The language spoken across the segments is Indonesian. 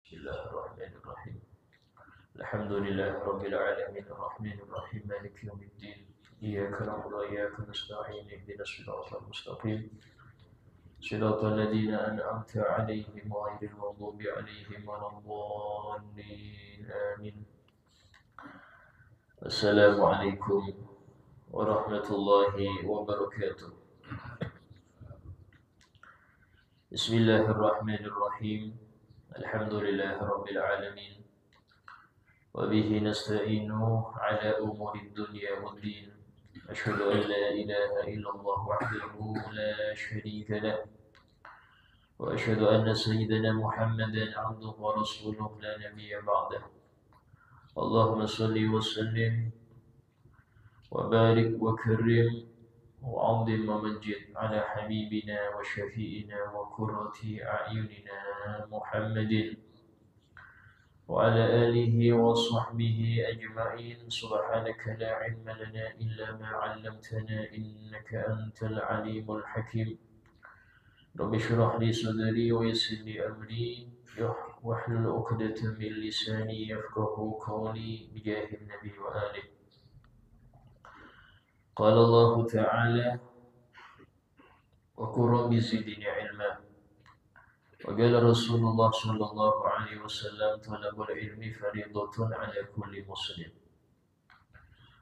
Bismillahirrahmanirrahim. Alhamdulillahirabbil alamin arrahmanir rahim maliki yaumiddin. Iyyaka na'budu wa iyyaka nasta'in ihdinas siratal mustaqim. Siratal ladzina an'amta 'alaihim ghairil maghdubi 'alaihim waladdallin. Amin. Assalamualaikum warahmatullahi wabarakatuh. Bismillahirrahmanirrahim. Alhamdulillahirabbil alamin. وبه نستعين على أمور الدنيا والدين أشهد أن لا إله إلا الله وحده لا شريك له وأشهد أن سيدنا محمدا عبده ورسوله لا نبي بعده اللهم صل وسلم وبارك وكرم وعظم ومجد على حبيبنا وشفيئنا وقرة أعيننا محمد وعلى آله وصحبه أجمعين. سبحانك لا علم لنا إلا ما علمتنا إنك أنت العليم الحكيم. رب اشرح لي صدري ويسر لي أمري واحلل عقدة من لساني يفقه قولي بجاه النبي وآله. قال الله تعالى وقل رب زدني علما. وقال رسول الله صلى الله عليه وسلم طلب العلم فريضة على كل مسلم.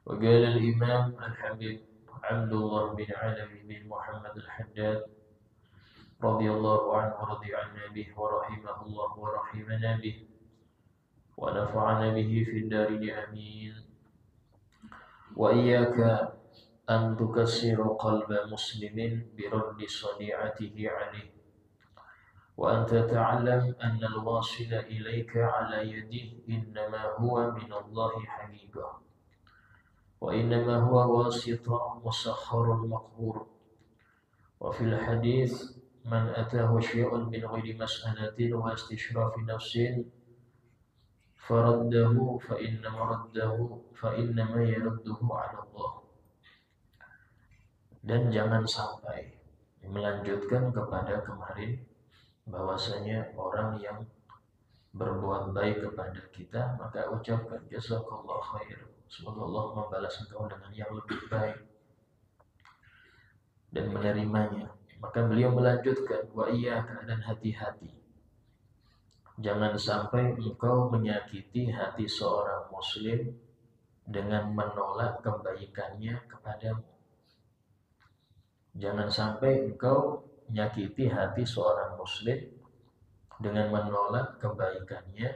وقال الإمام الحبيب عبد الله بن علوي بن محمد الحداد رضي الله عنه ورضي عنا به ورحمه الله ورحمنا به ونفعنا به في الدارين آمين. وإياك أن تكسر قلب مسلم برد صنيعته عليه وأن تتعلم أن الواصل إليك على يده إنما هو من الله حقيقة وإنما هو واسطة مسخر مقهور. وفي الحديث من أتاه شيء من غير مسألة واستشراف نفس فرده فإنما يرده على الله. Dan jangan sampai melanjutkan kepada kemarin bahwasanya orang yang berbuat baik kepada kita maka ucapkan jazakallahu khair, semoga Allah membalas engkau dengan yang lebih baik dan menerimanya. Maka beliau melanjutkan wa iyyaka, dan hati-hati jangan sampai engkau menyakiti hati seorang muslim dengan menolak kebaikannya kepadamu. Jangan sampai engkau menyakiti hati seorang muslim dengan menolak kebaikannya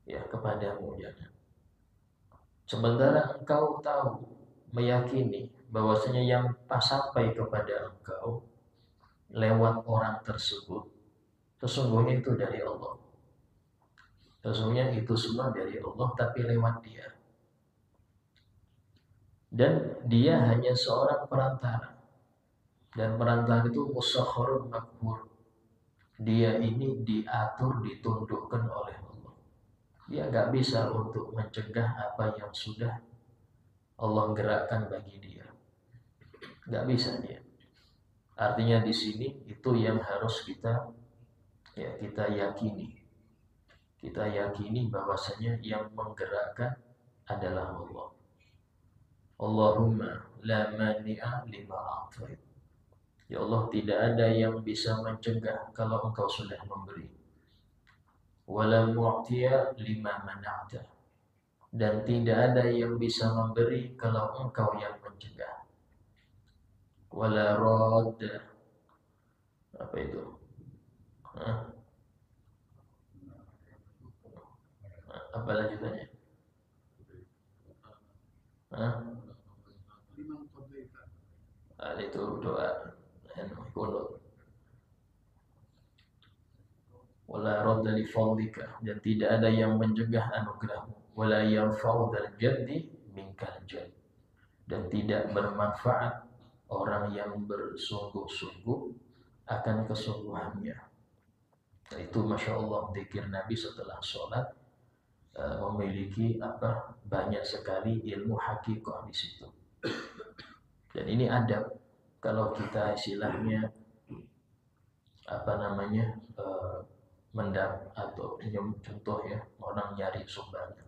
kepadamu. Jangan. Sementara engkau tahu, meyakini bahwasanya yang sampai kepada engkau lewat orang tersebut sesungguhnya itu dari Allah. Sesungguhnya itu semua dari Allah tapi lewat dia. Dan dia hanya seorang perantara. Dan perantara itu musakhkharun makhur. Dia ini diatur, ditundukkan oleh Allah. Dia nggak bisa untuk mencegah apa yang sudah Allah gerakkan bagi dia. Nggak bisa dia. Artinya di sini itu yang harus kita yakini. Kita yakini bahwasanya yang menggerakkan adalah Allah. Allahumma la mani'a lima a'tait. Ya Allah, tidak ada yang bisa mencegah kalau engkau sudah memberi. Wala mu'tiya lima mana'ta. Dan tidak ada yang bisa memberi kalau engkau yang mencegah. Wala radda. Apa itu? Apa lanjutannya? Itu doa kunut. Wala radda li fadlika, dan tidak ada yang mencegah anugerahmu. Wala yanfa'u dzal jaddi minkal jadd, dan tidak bermanfaat orang yang bersungguh-sungguh akan kesungguhannya. Nah, itu masya Allah zikir Nabi setelah sholat memiliki banyak sekali ilmu hakikah di situ. Dan ini adab kalau kita istilahnya atau contoh ya, orang nyari sumbangan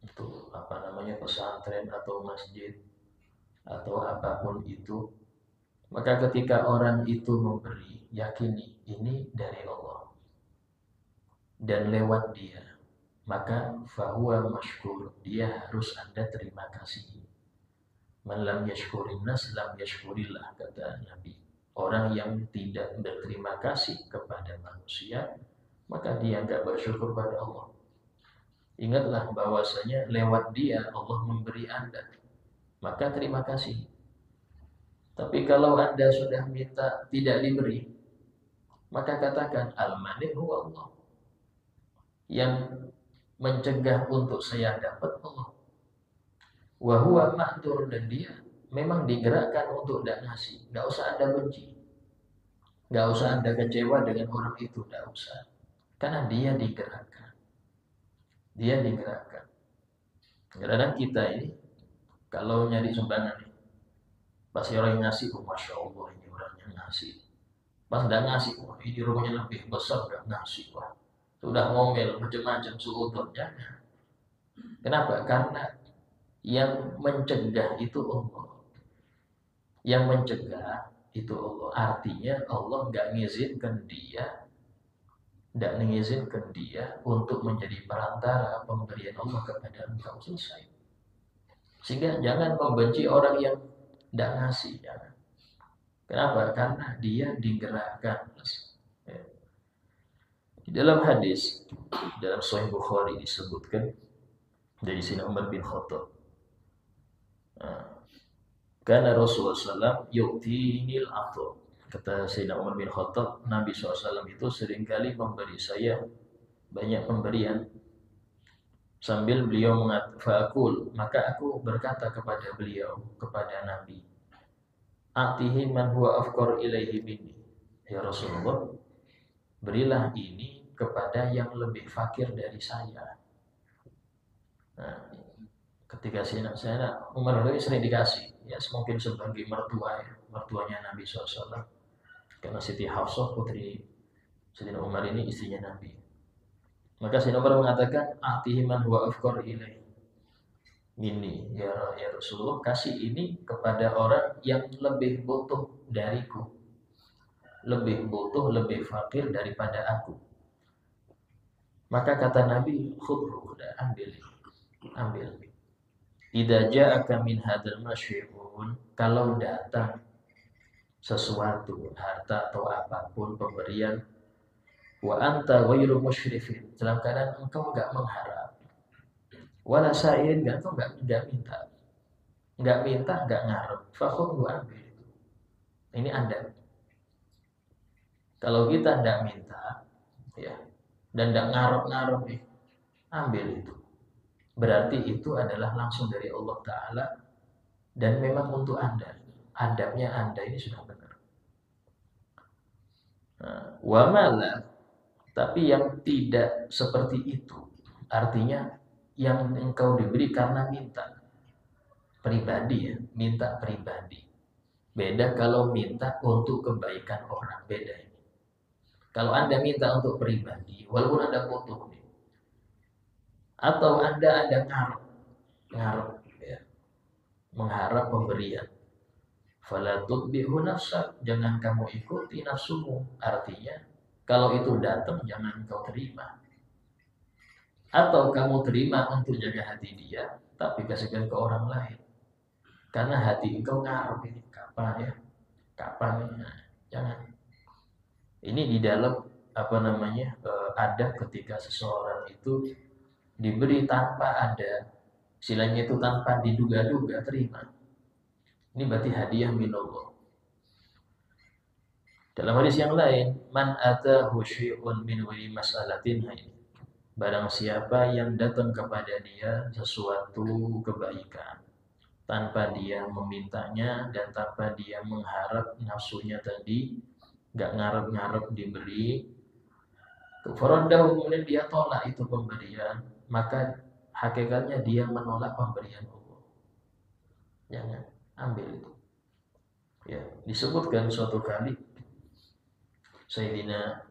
itu pesantren atau masjid atau apapun itu, maka ketika orang itu memberi, yakini ini dari Allah dan lewat dia, maka fahuwa mashkur, dia harus ada terima kasih. Man lam yashkurin nas lam yashkurillah, kata Nabi. Orang yang tidak berterima kasih kepada manusia, maka dia enggak bersyukur pada Allah. Ingatlah bahwasanya lewat dia Allah memberi Anda, maka terima kasih. Tapi kalau Anda sudah minta tidak diberi, maka katakan al-mani huwa Allah. Yang mencegah untuk saya dapat Allah. Wa huwa ma'dur, dan dia memang digerakkan untuk tidak ngasih. Enggak usah Anda benci. Enggak usah Anda kecewa dengan orang itu, enggak usah. Karena dia digerakkan. Dia digerakkan. Kadang-kadang kita ini kalau nyari sumbangan, pasti orang yang ngasih, oh Masya Allah ini orangnya ngasih. Pas udah ngasih, wah ini rumahnya lebih besar, udah ngasih, wah sudah ngomel macam-macam suudon, jangan. Kenapa? Karena yang mencegah itu Allah. Yang mencegah itu Allah. Artinya Allah nggak mengizinkan dia untuk menjadi perantara pemberian Allah kepada engkau, selesai. Sehingga jangan membenci orang yang tidak ngasih, jangan. Kenapa? Karena dia digerakkan. Di dalam hadis, dalam Sahih Bukhari disebutkan dari Sayyidina Umar bin Khattab. Karena Rasulullah SAW yu'tinil atau, kata Sayyidina Umar bin Khattab, Nabi SAW itu seringkali memberi saya banyak pemberian. Sambil beliau mengatakan, maka aku berkata kepada beliau, kepada Nabi, atihi man huwa afqar ilaihi minni. Ya Rasulullah, berilah ini kepada yang lebih fakir dari saya. Nah, ketika saya Umar itu sering dikasih, ya mungkin sebagai mertuanya Nabi SAW. Karena Siti Hafsah putri Sayyidina Umar ini istrinya Nabi. Maka Sayyidina Umar mengatakan, atihi man huwa afqar ilaihi minni. Ya Rasulullah, kasih ini kepada orang yang lebih butuh dariku, lebih butuh, lebih fakir daripada aku. Maka kata Nabi, khudhu, ambil. Idza ja'aka min hadzal masyhurun, kalau datang sesuatu, harta atau apapun pemberian, wa anta ghairu musyrifin, dalam keadaan engkau enggak mengharap, wala sa'in, engkau enggak minta, enggak ngarep, fakhudhu, ambil. Ini Anda. Kalau kita enggak minta, ya, dan enggak ngarep-ngarep nih, ambil itu. Berarti itu adalah langsung dari Allah Ta'ala dan memang untuk Anda. Adabnya Anda ini sudah benar. Wa mala, tapi yang tidak seperti itu, artinya yang engkau diberi karena minta pribadi, ya, minta pribadi. Beda kalau minta untuk kebaikan orang, beda ini. Kalau Anda minta untuk pribadi, walaupun Anda butuh, atau Anda ngarep, ya, mengharap pemberian, fala tutbihu nafsak, jangan kamu ikuti nafsumu. Artinya kalau itu datang jangan kau terima, atau kamu terima untuk jaga hati dia, tapi kasihkan ke orang lain, karena hati engkau ngarep ini kapan, ya, kapan, nah, jangan. Ini di dalam ada ketika seseorang itu diberi tanpa ada, silanya itu tanpa diduga-duga, terima. Ini berarti hadiah minallah. Dalam hadis yang lain, man atahu syai'un min ghairi mas'alatin, barang siapa yang datang kepada dia sesuatu kebaikan tanpa dia memintanya dan tanpa dia mengharap nafsunya tadi, enggak ngarep-ngarep diberi, faraddahu, kemudian dia tolak itu pemberian, maka hakikatnya dia menolak pemberian Allah. Jangan ambil itu. Ya, disebutkan suatu kali Sayyidina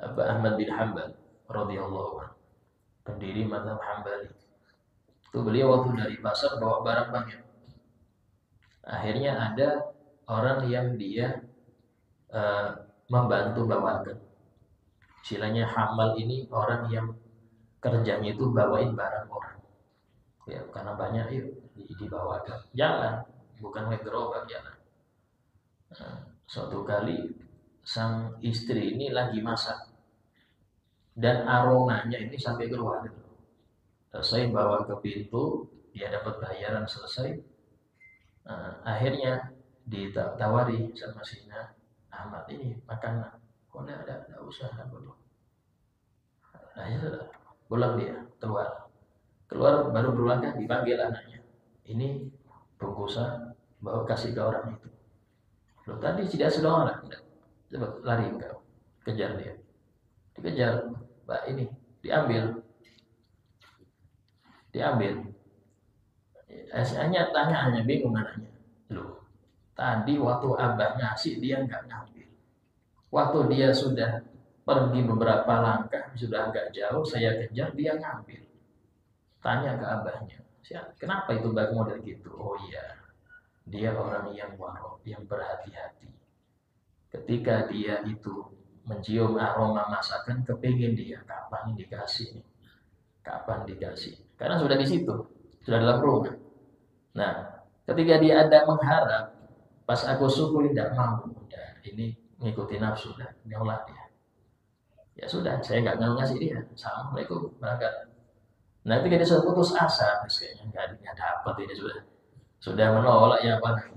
Ahmad bin Hanbal radhiyallahu anhu, pendiri mazhab Hambali. Itu beliau waktu dari pasar bawa barang banyak. Akhirnya ada orang yang dia membantu bawakan. Istilahnya hamal ini orang yang kerjanya itu bawain barang orang. Ya, karena banyak yuk dibawakan. Jalan, bukan naik gerobak jalan. Suatu kali sang istri ini lagi masak dan aromanya ini sampai keluar. Selesai bawa ke pintu, dia dapat bayaran selesai. Akhirnya ditawari sama Sina Ahmad, ini makanan. Kok enggak usah dulu. Nah, ya sudah. Pulang dia, keluar baru berlangkah dipanggil anaknya. Ini bungkusan, bawa kasih ke orang itu. Loh, tadi tidak sudah orang, coba lari engkau, kejar dia, dikejar, Mbak ini diambil. Hanya bingung anaknya. Loh, tadi waktu abah ngasih dia nggak ngambil. Waktu dia sudah pergi beberapa langkah, sudah agak jauh, saya kejar, dia ngambil. Tanya ke abahnya, kenapa itu bag model gitu? Oh iya, dia orang yang warok, yang berhati-hati. Ketika dia itu mencium aroma masakan, kepingin dia, kapan dikasih? Karena sudah di situ, sudah dalam rumah. Nah, ketika dia ada mengharap, pas aku suku tidak mau, udah ini ngikutin nafsu, dah nyolah dia. Ya sudah, saya nggak mau ngasih dia. Assalamualaikum, berangkat. Nah, ketika dia sudah putus asa, kayaknya nggak dapat ini sudah menolak ya apa lagi.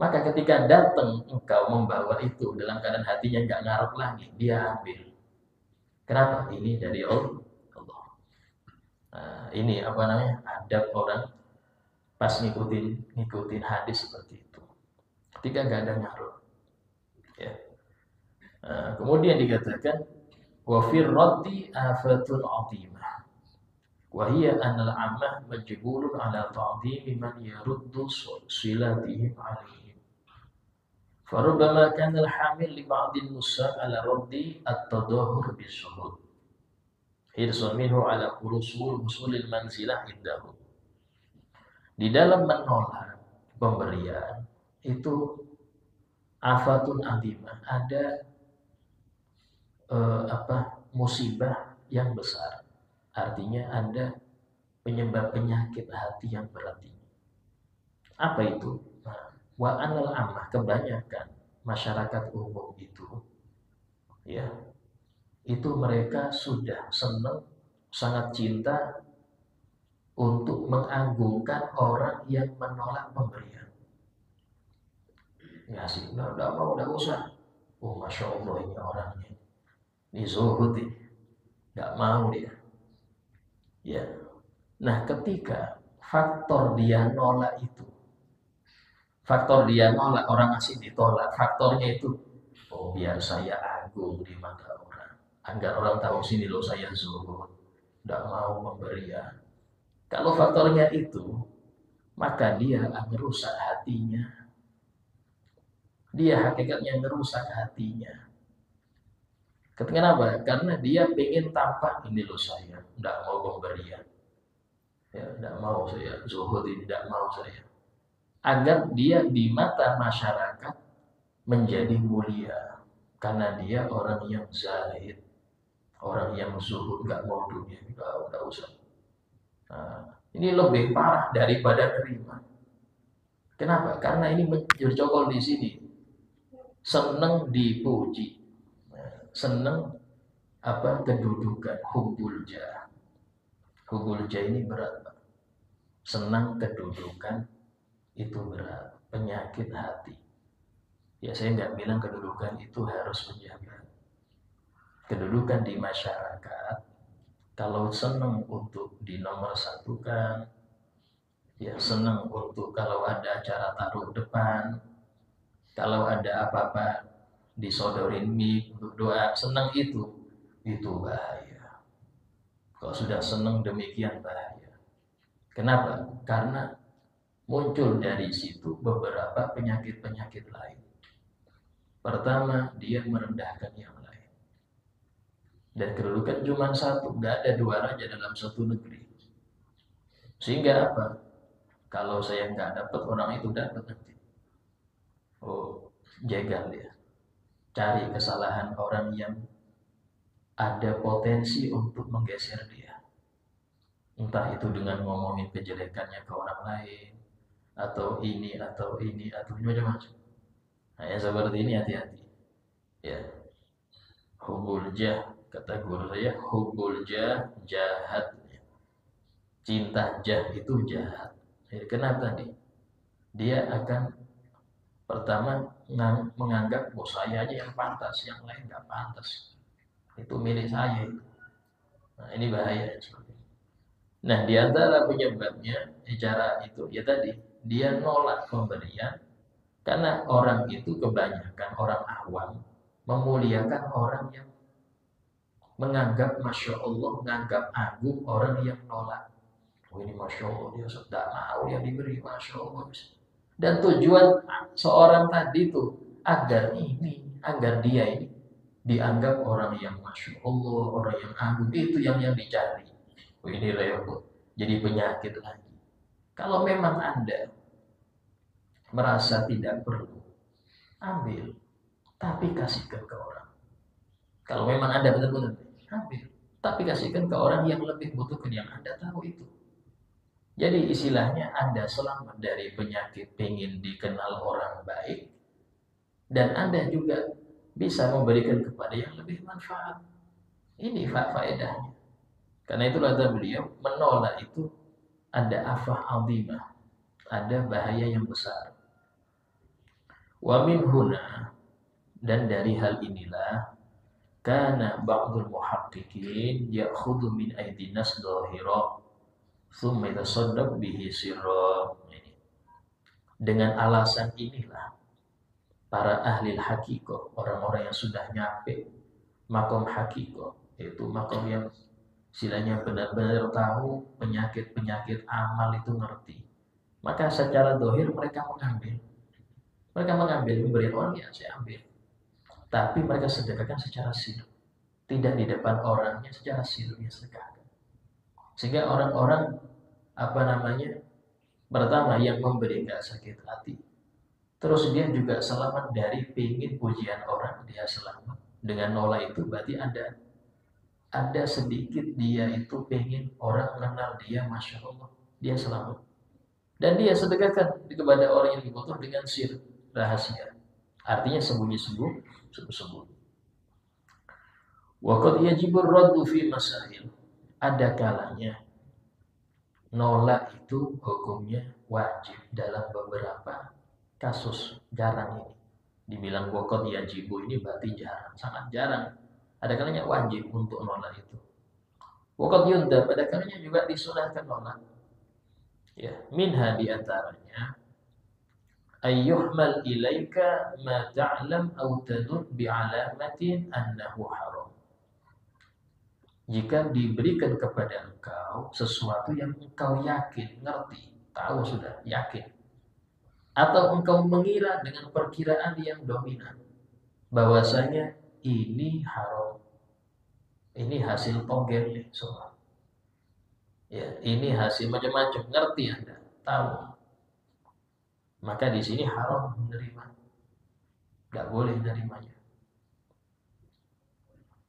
Maka ketika datang engkau membawa itu dalam keadaan hatinya nggak ngarep lagi, dia ambil. Kenapa? Ini dari Allah. Nah, ini apa namanya? Adab orang pas ngikutin hadis seperti itu. Ketika nggak ada ngarep. Ya. Kemudian dikatakan wa fir raddi afatun 'azimah. Wa hiya anal 'ammah majbulun 'ala ta'dhimi man yaruddu silatihim 'alaihi. Farubbama kana al-hamil li ba'dil nusa' ala raddi at-tadahhur bis-suhud. Hirsun minhu ala usulil manzilah indahu. Di dalam menolak pemberian itu afatun adimah, ada musibah yang besar. Artinya ada penyebab penyakit hati yang berat ini. Apa itu? Wa anal ammah, kebanyakan masyarakat umum itu ya, itu mereka sudah senang, sangat cinta untuk mengagungkan orang yang menolak pemberian. Ngasih, udah mau, udah usah. Oh, masya Allah, ini orangnya, ini zuhud, nggak mau dia. Ya, nah ketika faktor dia nolak itu, orang ngasih ditolak, faktornya itu, oh biar saya agung di mata orang, agar orang tahu sini loh saya zuhud, nggak mau pemberian. Kalau faktornya itu, maka dia akan merusak hatinya. Dia hakikatnya merusak hatinya. Kenapa? Karena dia pengen tampak, ini loh saya, nggak mau pemberian. Ya, nggak mau saya zuhud, tidak mau saya. Agar dia di mata masyarakat menjadi mulia. Karena dia orang yang zahid, orang yang zuhud, nggak mau dunia, nggak usah. Nah, ini lebih parah daripada terima. Kenapa? Karena ini bercokol di sini. Senang dipuji, senang kedudukan, hubbul jah. Hubbul jah ini berat, Pak. Senang kedudukan itu berat, penyakit hati. Ya saya nggak bilang kedudukan itu harus menjaga. Kedudukan di masyarakat, kalau senang untuk dinomor satukan, ya senang untuk kalau ada acara taruh depan, kalau ada apa-apa disodorin mic untuk doa, senang itu bahaya. Kalau sudah senang demikian bahaya. Kenapa? Karena muncul dari situ beberapa penyakit-penyakit lain. Pertama, dia merendahkan yang lain. Dan kedudukan cuma satu, nggak ada dua raja dalam satu negeri. Sehingga apa? Kalau saya nggak dapat, orang itu dapat nanti. Oh, jegal dia. Cari kesalahan orang yang ada potensi untuk menggeser dia. Entah itu dengan ngomongin kejelekannya ke orang lain, atau ini, atau macam-macam. Nah, yang seperti ini hati-hati. Ya, hubul jah, kata guru saya, hubul jah jahat. Cinta jah itu jahat. Ya, kenapa nih? Dia akan pertama menganggap bahwa saya aja yang pantas, yang lain nggak pantas. Itu milik saya. Nah, ini bahaya. Nah, di antara penyebabnya cara itu ya tadi dia nolak pemberian karena orang itu kebanyakan orang awam memuliakan orang yang menganggap masya Allah, menganggap agung orang yang nolak. Oh ini masya Allah dia sudah mau dia diberi masya Allah. Dan tujuan seorang tadi itu agar dia ini dianggap orang yang masya Allah, orang yang agung, itu yang dicari. Oh, ini repot, jadi penyakit lagi. Kalau memang Anda merasa tidak perlu, ambil, tapi kasihkan ke orang. Kalau memang Anda benar-benar ambil, tapi kasihkan ke orang yang lebih butuhkan, yang Anda tahu itu. Jadi istilahnya Anda selamat dari penyakit pengen dikenal orang baik, dan Anda juga bisa memberikan kepada yang lebih manfaat. Ini faedahnya. Karena itulah kata beliau, menolak itu ada afah azimah, ada bahaya yang besar. Wa min huna, dan dari hal inilah kana ba'dul muhaqqiqin ya'khudhu min aydin nas dhahira thumma yatasaddaq bihi sirra. Dengan alasan inilah para ahli hakikoh, orang-orang yang sudah nyampe makom hakikoh, yaitu makom yang istilahnya benar-benar tahu penyakit-penyakit amal itu ngerti. Maka secara dohir mereka mengambil. Mereka mengambil pemberian orang yang saya ambil. Tapi mereka sedekahkan secara sir. Tidak di depan orangnya, secara sir dia sedekahkan. Sehingga orang-orang pertama yang memberi gak sakit hati. Terus dia juga selamat dari pingin pujian orang, dia selamat. Dengan nolak itu berarti ada sedikit dia itu pengen orang mengenal dia, masya Allah, dia selamat. Dan dia sedekahkan kepada orang yang dibutuh dengan sir, rahasia. Artinya sembunyi-sembunyi. Wa qad yajibur raddu fi masail. Ada kalanya nolak itu hukumnya wajib dalam beberapa kasus. Jarang ini. Dibilang wa qad yajibu ini berarti jarang, sangat jarang. Ada kalanya wajib untuk nolak itu. Wa qad yundab, pada kalanya juga disunahkan nolak. Ya, minha di antaranya ayyuhmal ilaika ma ta'lam aw tadud bi'alamatin annahu haram. Jika diberikan kepada engkau sesuatu yang engkau yakin, ngerti, tahu sudah, yakin. Atau engkau mengira dengan perkiraan yang dominan bahwasanya ini haram. Ini hasil togel nih, semua. Ya, ini hasil macam-macam, ngerti Anda, tahu. Maka di sini haram menerima. Enggak boleh menerimanya.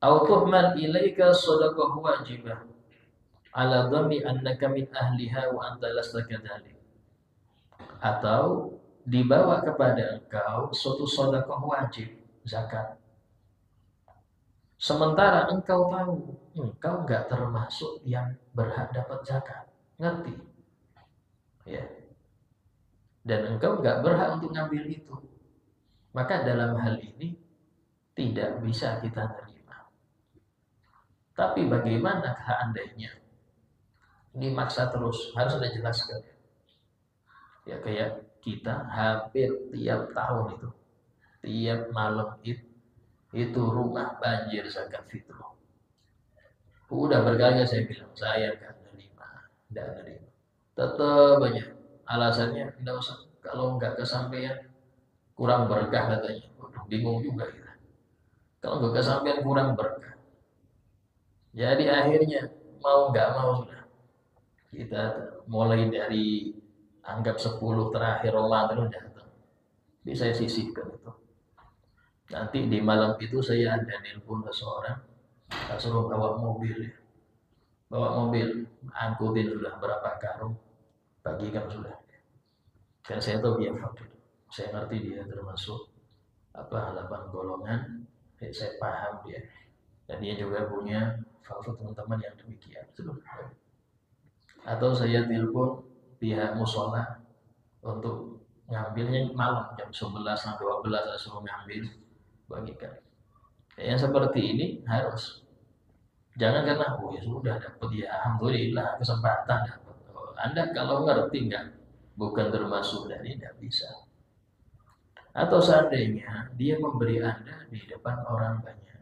Au tuhmal ilaika shadaqah wajibah ala dhammi annaka min ahliha wa anta lasta kadzalik. Atau dibawa kepada engkau suatu sedekah wajib, zakat. Sementara engkau tahu, engkau enggak termasuk yang berhak dapat zakat. Ngerti? Ya. Dan engkau enggak berhak untuk ngambil itu. Maka dalam hal ini tidak bisa kita terima. Tapi bagaimana seandainya dimaksa terus, harus ada jelaskan. Ya kayak kita hampir tiap tahun itu, tiap malam itu rumah banjir zakat fitrah. Udah berkali saya bilang saya enggak nerima. Tetap banyak alasannya, enggak usah, kalau enggak kesampaian kurang berkah katanya. Bingung juga kita. Kalau enggak kesampaian kurang berkah. Jadi akhirnya mau nggak mau sudah kita mulai dari anggap 10 terakhir Ramadan udah bisa saya sisihkan itu. Nanti di malam itu saya ada nelpon seseorang, tak suruh bawa mobil, bawa mobil, angkutin sudah berapa karung, bagikan sudah. Dan saya tahu dia fakir, saya ngerti dia termasuk 8 golongan, saya paham dia. Dan dia juga punya fakir teman-teman yang demikian. Atau saya telepon pihak musola untuk ngambilnya malam jam 11 sampai 12 saya suruh ngambil bagikan. Yang seperti ini harus jangan karena oh ya sudah dapat ya alhamdulillah kesempatan dapat. Oh, Anda kalau ngerti nggak bukan termasuk dari tidak bisa. Atau seandainya dia memberi Anda di depan orang banyak.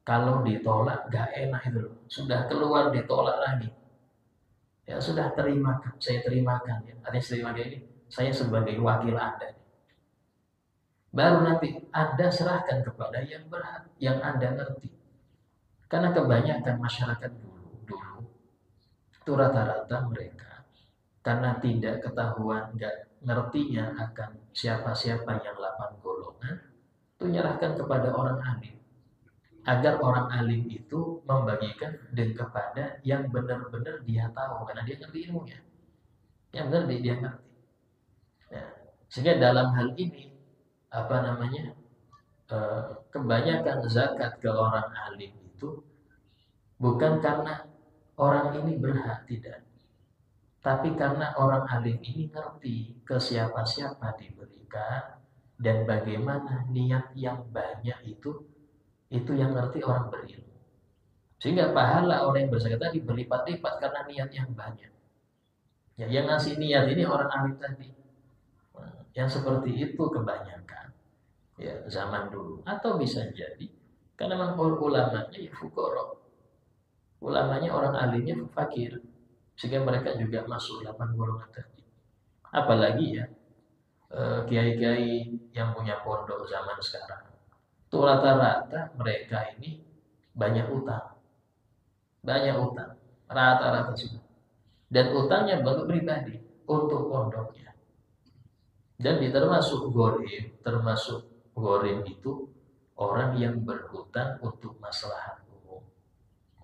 Kalau ditolak nggak enak itu loh. Sudah keluar ditolak lagi. Ya sudah terimakan, saya terimakan ya. Artinya terima ini saya sebagai wakil Anda. Baru nanti Anda serahkan kepada yang berhak, yang Anda ngerti. Karena kebanyakan masyarakat dulu itu rata-rata mereka karena tidak ketahuan, nggak ngertinya akan siapa-siapa yang 8 golongan, itu nyerahkan kepada orang alim. Agar orang alim itu membagikan dan kepada yang benar-benar dia tahu, karena dia ngerti ilmunya. Yang benar dia ngerti. Ya. Sehingga dalam hal ini, apa namanya, kebanyakan zakat ke orang alim itu bukan karena orang ini berhak, tidak. Tapi karena orang alim ini ngerti ke siapa-siapa diberikan dan bagaimana niat yang banyak itu yang ngerti orang berilmu. Sehingga pahala orang yang berzakat tadi berlipat-lipat karena niat yang banyak. Ya, yang ngasih niat ini orang alim tadi. Yang seperti itu kebanyakan ya zaman dulu atau bisa jadi karena memang ulamanya ya fuqara. Ulamanya orang alimnya fakir. Sehingga mereka juga masuk 8 golongan tadi. Apalagi ya kiai-kiai yang punya pondok zaman sekarang. Itu rata-rata mereka ini banyak utang. Banyak utang. Rata-rata sudah. Dan utangnya baru pribadi untuk pondoknya. Dan termasuk gorim itu orang yang berhutang untuk maslahat umum.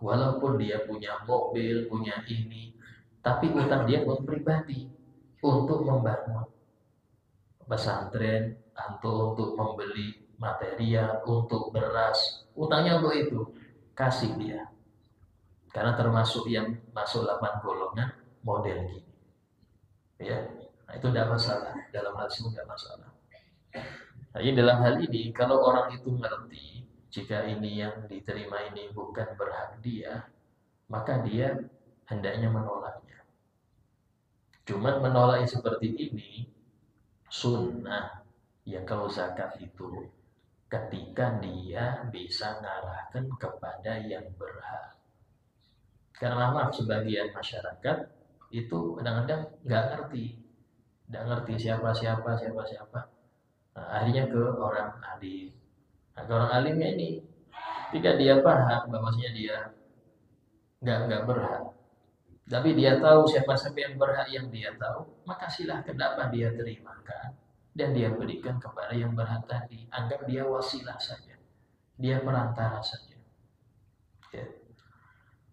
Walaupun dia punya mobil, punya ini, tapi utang dia untuk pribadi, untuk membangun pesantren, atau untuk membeli material, untuk beras, utangnya untuk itu, kasih dia. Karena termasuk yang masuk 8 golongan model gini. Ya, nah, itu tidak masalah. Dalam hal ini tidak masalah. Jadi dalam hal ini, kalau orang itu ngerti, jika ini yang diterima ini bukan berhak dia, maka dia hendaknya menolaknya. Cuman menolak seperti ini, sunnah. Yang kalau zakat itu, ketika dia bisa ngarahkan kepada yang berhak. Karena maaf, sebagian masyarakat itu kadang-kadang nggak ngerti. Nggak ngerti siapa-siapa. Nah, akhirnya ke orang alim. Nah, ke orang alimnya ini, ketika dia paham bahwasanya dia nggak berhak, tapi dia tahu siapa-siapa yang berhak yang dia tahu, maka silahkan dapat dia terimakan dan dia berikan kepada yang berhak tadi. Anggap dia wasilah saja, dia perantara saja. Ya.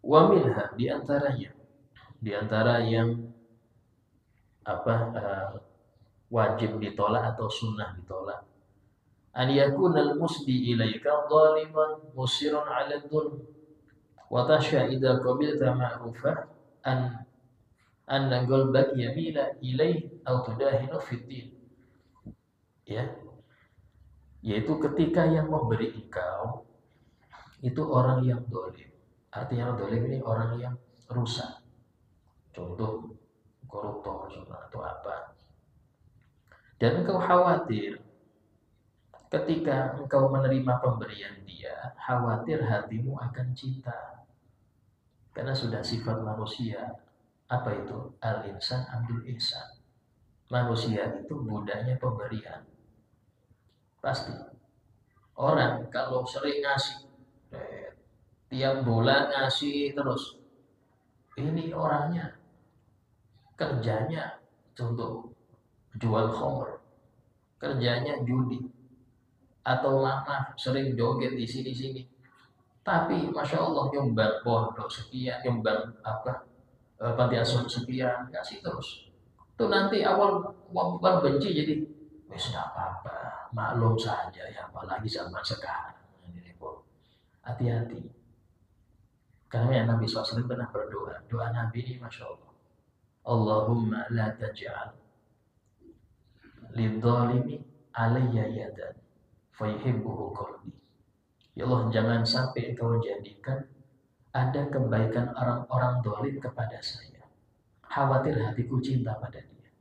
Wa minha di antara yang apa wajib ditolak atau sunnah ditolak. An yakunal musdi ilaika zaliman musirun 'ala dzulm wa tasha idza qabilta ma'rufah anna qalbak yamila ilaih aw tudahinu fid din. Ya, yaitu ketika yang memberi engkau itu orang yang dolim. Artinya dolim ini orang yang rusak. Contoh koruptor atau apa. Dan engkau khawatir ketika engkau menerima pemberian dia, khawatir hatimu akan cinta. Karena sudah sifat manusia. Apa itu? Al-insan abdul ihsan. Manusia itu budaknya pemberian. Pasti. Orang kalau sering ngasih, tiap bulan ngasih terus. Ini orangnya kerjanya contoh jual khamr, kerjanya judi, atau mama sering joget di sini-sini. Tapi masya Allah nyumbang pondok sekian, nyumbang apa panti asuhan sekian, kasih terus. Itu nanti awal benci jadi wes nggak apa-apa, maklum saja ya, apalagi zaman sekarang. Hati-hati. Karena Nabi SAW pernah berdoa, doa Nabi ini masya Allah. Allahumma la taj'al lidzalimi alayya yadan fayhibbuhu qalbi. Ya Allah, jangan sampai engkau jadikan ada kebaikan orang-orang dolim kepada saya. Khawatir hatiku cinta pada dia.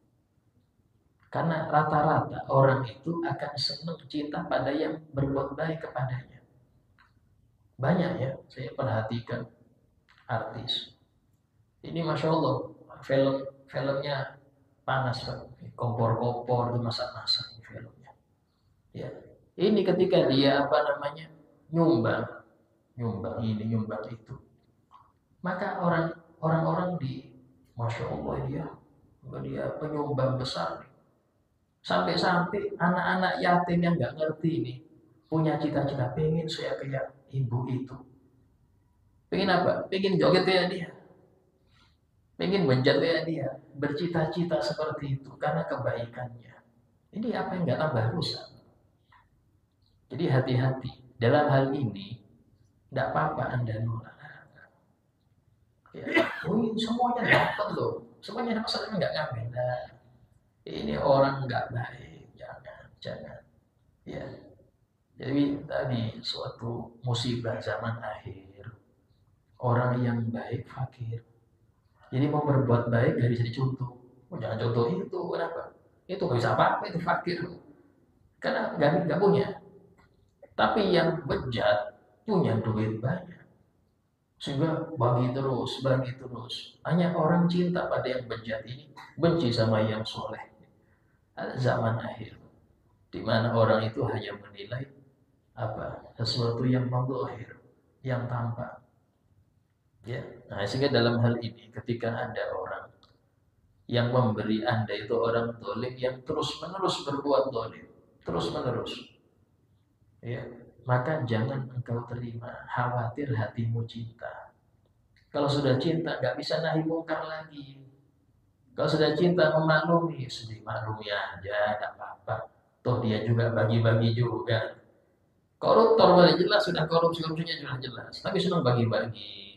Karena rata-rata orang itu akan senang cinta pada yang berbuat baik kepadanya. Banyak ya, saya perhatikan artis. Ini Masya Allah, filmnya panas, kompor-kompor, itu masak-masak filmnya. Ya. Ini ketika dia apa namanya nyumbang ini, nyumbang itu, maka orang-orang di Masya Allah dia penyumbang besar. Sampai-sampai anak-anak yatim yang nggak ngerti ini punya cita-cita pengen saya kayak ibu itu. Pengen apa? Pengen joget kayak dia. Pengen menjat kayak dia. Bercita-cita seperti itu karena kebaikannya. Ini apa yang nggak tambah rusak. Jadi hati-hati. Dalam hal ini, tidak apa-apa Anda nolak. Ya, semuanya dapat loh. Semuanya dapat, saya nggak ngambil. Nah, ini orang nggak baik. Jangan. Ya. Jadi tadi suatu musibah zaman akhir. Orang yang baik fakir. Jadi mau berbuat baik nggak bisa dicontoh. Jangan contoh itu, kenapa? Itu nggak bisa apa-apa, itu fakir. Karena nggak punya. Tapi yang bejat punya duit banyak. Sehingga bagi terus. Hanya orang cinta pada yang bejat ini, benci sama yang soleh. Ada zaman akhir, di mana orang itu hanya menilai sesuatu yang madzahir, yang tampak. Ya, nah sehingga dalam hal ini, ketika ada orang yang memberi Anda itu orang dolim yang terus-menerus berbuat dolim, terus-menerus. Ya, maka jangan engkau terima, khawatir hatimu cinta. Kalau sudah cinta, nggak bisa nahi mungkar lagi. Kalau sudah cinta memaklumi, sedih maklumi aja, nggak apa-apa. Toh dia juga bagi-bagi juga. Koruptor boleh jelas, sudah korupsinya sudah jelas. Tapi senang bagi-bagi,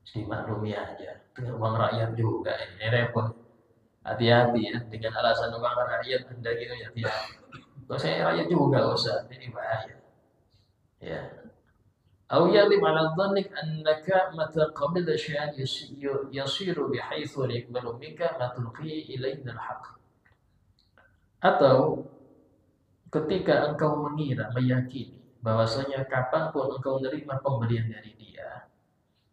sedih maklumi aja. Dengan uang rakyat juga, ini repot. Hati-hati ya, dengan alasan uang rakyat Anda gitu ya, tidak. Kalau saya rakyat juga usah, ini bahaya. Ya. Au yalim ala dhannik annaka mata qabila syai'an yasiru bihaitsu yaqbalu minka ma tulqi ilayna al-haq. Atau ketika engkau mengira, meyakini bahwasanya kapanpun engkau menerima pemberian dari dia,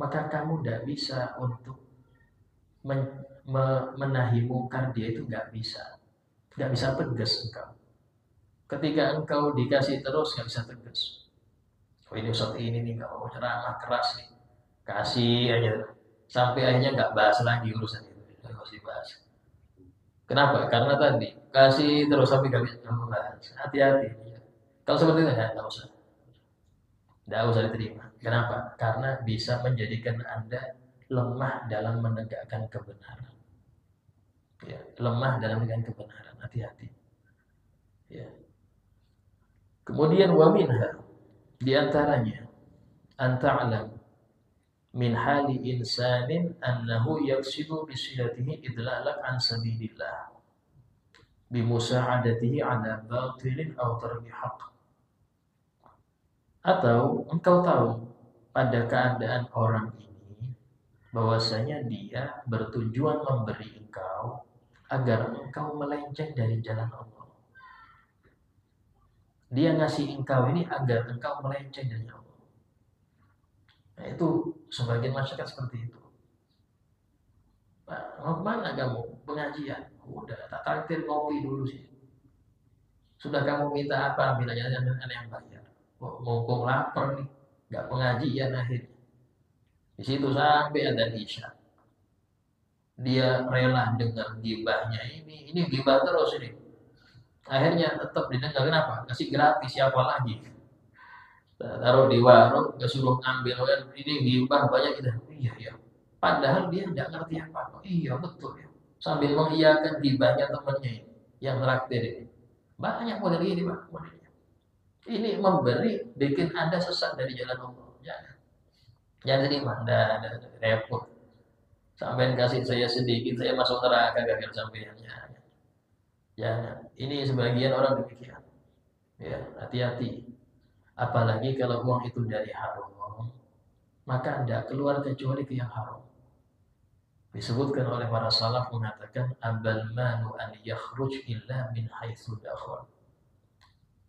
maka kamu tidak bisa untuk menahi mungkar dia, itu nggak bisa tegas engkau. Ketika engkau dikasih terus nggak bisa tegas. Oh ini Ustaz ini nih nggak mau ceramah keras nih, kasih aja sampai akhirnya nggak bahas lagi urusan itu, nggak harus dibahas. Kenapa? Karena tadi kasih terus sampai nggak bisa bahas. Hati-hati. Kalau seperti itu ya nggak usah diterima. Kenapa? Karena bisa menjadikan Anda lemah dalam menegakkan kebenaran. Ya, lemah dalam menegakkan kebenaran. Hati-hati. Ya. Kemudian waminha, di antaranya anta'lam min hali insanin annahu yaksidu bisilatihi idlalak an sabilillah bimusa'adatihi ala batilin aw tarki haqq. Atau engkau tahu pada keadaan orang ini bahwasanya dia bertujuan memberi engkau agar engkau melenceng dari jalan Allah. Dia ngasih engkau ini agar engkau melenceng dari Allah. Nah itu sebagian masyarakat seperti itu. Pak, mau kemana kamu? Pengajian. Udah, tak traktir kopi dulu sih. Sudah kamu minta apa? Ambil aja yang bayar. Mumpung lapar nih, nggak pengajian akhirnya. Di situ sampai ada isya. Dia rela dengar gibahnya ini gibah terus ini. Akhirnya tetap didengar, kenapa? Kasih gratis, siapa lagi? Taruh di warung, gak suruh ambil kan, ini gibah banyak kita. Iya ya. Padahal dia tidak ngerti apa-apa. Iya betul ya. Sambil mengiyakan gibahnya temannya ini, yang traktir ini. Banyak model ini Pak, modelnya. Ini memberi bikin Anda sesat dari jalan Allah. Jangan. Jangan terima, ada repot. Sampai kasih saya sedikit, saya masuk neraka gagal sampeannya. Jangan. Ini sebagian orang demikian. Ya, hati-hati. Apalagi kalau uang itu dari haram, maka Anda keluar kecuali ke yang haram. Disebutkan oleh para salaf mengatakan abal malu an yakhruj illa min haitsu dakhal.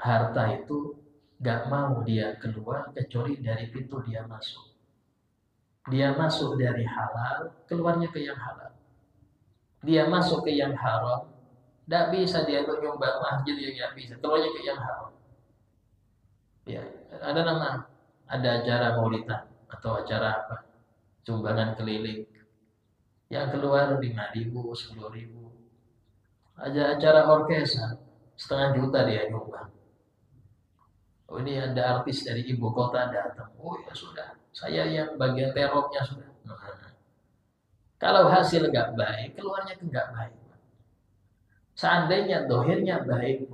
Harta itu gak mau dia keluar kecuali dari pintu dia masuk. Dia masuk dari halal, keluarnya ke yang halal. Dia masuk ke yang haram, tidak bisa dia untuk nyumbang masjid, dia nggak bisa. Keluarnya ke yang haram. Ya, ada acara maulidan atau acara apa? Sumbangan keliling. Yang keluar 5.000, 10.000. Ada acara orkestra, 500.000 dia nyumbang. Oh ini ada artis dari ibu kota datang. Oh ya sudah, saya yang bagian teroknya sudah. Kalau hasil nggak baik, keluarnya nggak baik. Seandainya dohirnya baik,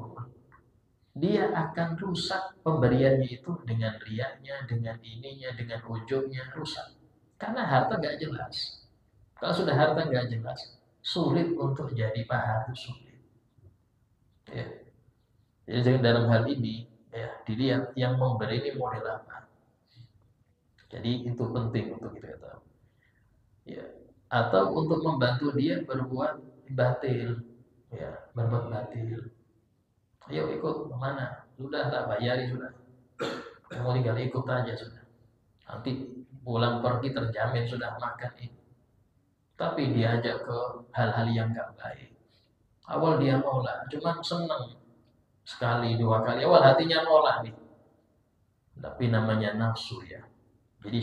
dia akan rusak pemberiannya itu dengan riaknya, dengan ininya, dengan ujungnya rusak. Karena harta nggak jelas. Kalau sudah harta nggak jelas, sulit untuk jadi pahala, sulit. Ya. Jadi dalam hal ini, ya, dilihat yang memberi ini model apa. Jadi itu penting untuk kita tahu. Ya. Atau untuk membantu dia berbuat batil, ya, berbuat batil. Ayo ikut kemana? Sudah tak bayari sudah. Kamu tinggal ikut aja sudah. Nanti pulang pergi terjamin sudah makan ini. Tapi diajak ke hal-hal yang gak baik. Awal dia nolak, cuman senang sekali dua kali. Awal hatinya nolak nih. Tapi namanya nafsu ya. Jadi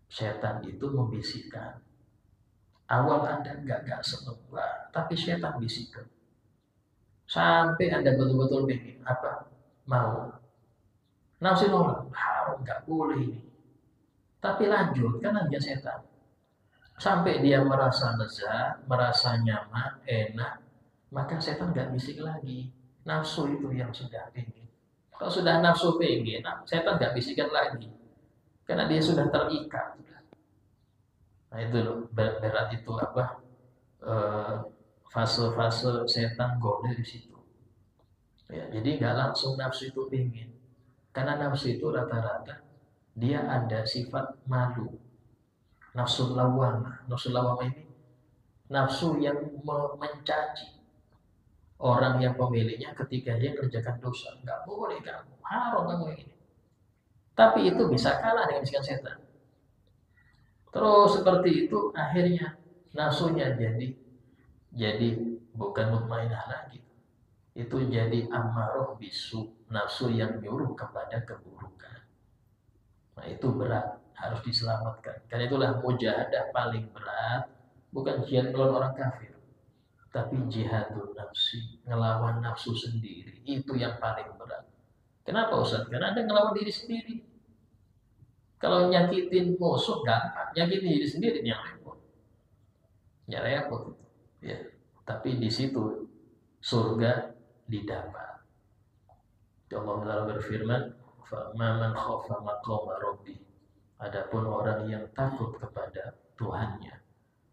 setan itu membisikkan. Awal Anda gak senang, tapi setan bisikkan. Sampai Anda betul-betul bikin apa? Mau. Nafsu nolak, haram gak boleh ini. Tapi lanjut, kan hanya setan. Sampai dia merasa lezat, merasa nyaman, enak, maka setan gak bisik lagi. Nafsu itu yang sudah pengen. Kalau sudah nafsu pengen, setan gak bisikan lagi. Karena dia sudah terikat. Nah itu loh, berat itu apa? Fase-fase setan goda di situ. Ya, jadi nggak langsung nafsu itu pengen. Karena nafsu itu rata-rata dia ada sifat malu. Nafsu lawamah. Nafsu lawamah ini nafsu yang mencaci orang yang pemiliknya ketika dia kerjakan dosa. Nggak boleh kamu, haram kamu ini. Tapi itu bisa kalah dengan bisikan setan. Terus seperti itu akhirnya nafsunya jadi bukan mutmainah lagi. Itu jadi ammaroh bisu, nafsu yang nyuruh kepada keburukan. Nah itu berat, harus diselamatkan. Karena itulah mujahadah paling berat, bukan jihad melawan orang kafir, tapi jihadul nafsi, ngelawan nafsu sendiri. Itu yang paling berat. Kenapa Ustaz? Karena Anda ngelawan diri sendiri. Kalau nyakitin musuh gampang, nyakitin diri sendiri yang repot. Ya repot. Ya. Tapi di situ surga didapat. Allah Taala berfirman, "Faman khafa maqama rabbi." Adapun orang yang takut kepada Tuhannya,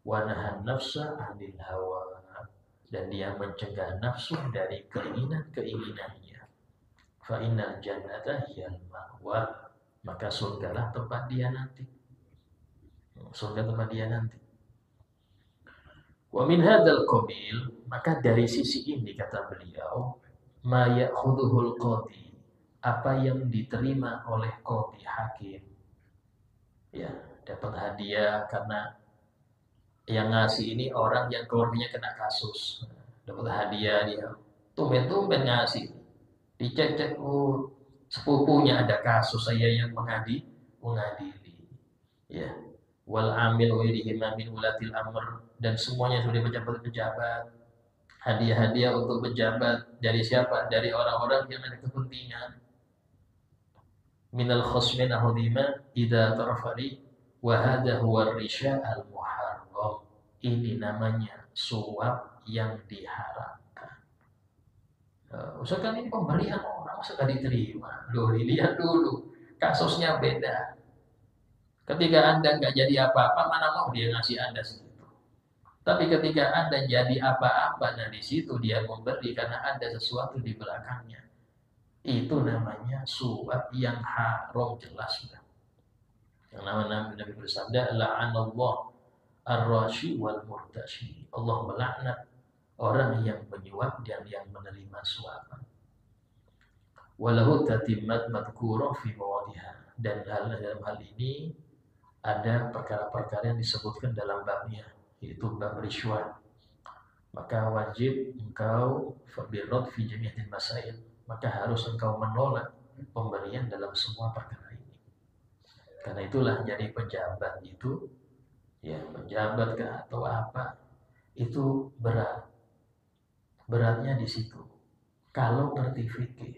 wa nahan nafsa 'anil hawa, dan dia mencegah nafsu dari keinginan-keinginannya, fa innal jannata hiyal ma'wa, maka surgalah tempat dia nanti. Surga tempat dia nanti. Wa min hadzal qabil, maka dari sisi ini kata beliau, ma ya'khudhuhul qadhi, apa yang diterima oleh qadhi hakim. Ya, dapat hadiah karena yang ngasih ini orang yang keluarganya kena kasus. Dapat hadiah dia. Tumben-tumben ngasih. Dicek-cek, oh, sepupunya ada kasus, saya yang mengadili. wal amil wa yadihima min ulatil amr, dan semuanya sudah pejabat-pejabat. Hadiah-hadiah untuk pejabat dari siapa? Dari orang-orang yang ada kepentingan. Minal khosmin ahudima idza tarafali wa hadha huwa risya al muharram. Ini namanya suap yang diharamkan. Usahakan ini pemberian orang, usahakan diterima. Loh, dilihat dulu kasusnya beda. Ketika Anda nggak jadi apa-apa, mana mau dia ngasih Anda segitu. Tapi ketika Anda jadi apa-apa, nah di situ dia memberi karena ada sesuatu di belakangnya. Itu namanya suap yang haram, jelas sudah. Yang namanya Nabi bersabda, la'anallah ar-rashi wal murtashi. Allah melaknat orang yang menyuap dan yang menerima suapan. Walahu tatimmat madhkurah fi mawadiha. Dan dalam hal ini ada perkara-perkara yang disebutkan dalam babnya, yaitu bab rishwah. Maka wajib engkau fabirrad fi jami'il masail, maka harus engkau menolak pemberian dalam semua perkara ini. Karena itulah jadi pejabat itu, ya pejabat atau apa, itu berat. Beratnya di situ. Kalau ngerti fikih,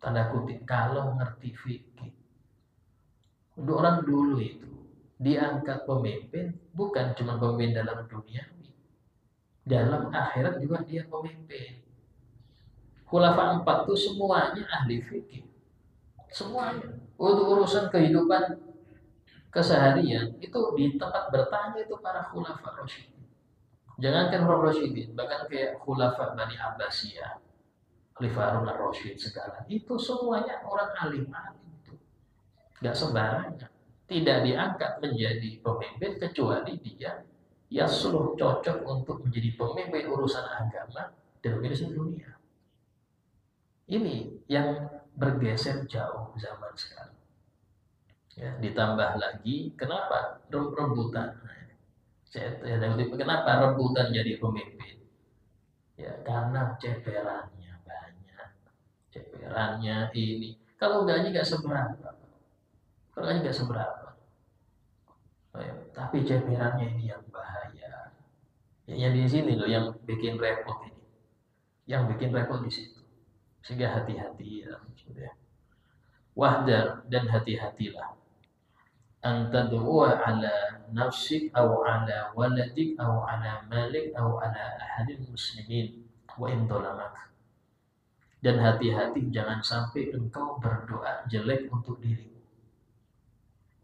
tanda kutip, kalau ngerti fikih. Untuk orang dulu itu diangkat pemimpin bukan cuma pemimpin dalam dunia, dalam akhirat juga dia pemimpin. Khulafa 4 itu semuanya ahli fikih. Semuanya. Untuk urusan kehidupan keseharian itu di tempat bertanya itu para khulafa rasyidin. Jangankan khulafa rasyidin, bahkan kayak khulafa Bani Abbasiyah, Khalifah Harun ar-Rasyid segala. Itu semuanya orang alim-alim itu. Enggak sembarangan. Tidak diangkat menjadi pemimpin kecuali dia yasluh, cocok untuk menjadi pemimpin urusan agama dan urusan dunia. Ini yang bergeser jauh zaman sekarang. Ya, ditambah lagi, kenapa rebutan? Kenapa rebutan jadi pemimpin? Ya, karena ceperannya banyak. Ceperannya ini. Kalau gaji nggak seberapa. Kalau gaji nggak seberapa. Tapi ceperannya ini yang bahaya. Yang di sini loh yang bikin repot ini. Yang bikin repot di situ. Sehingga hati-hati ya. Wahdar, dan hati-hatilah. Antadua ala nafsik au ala waladik au ala malik au ala ahadil muslimin wa indolamak. Dan hati-hati jangan sampai engkau berdoa jelek untuk dirimu.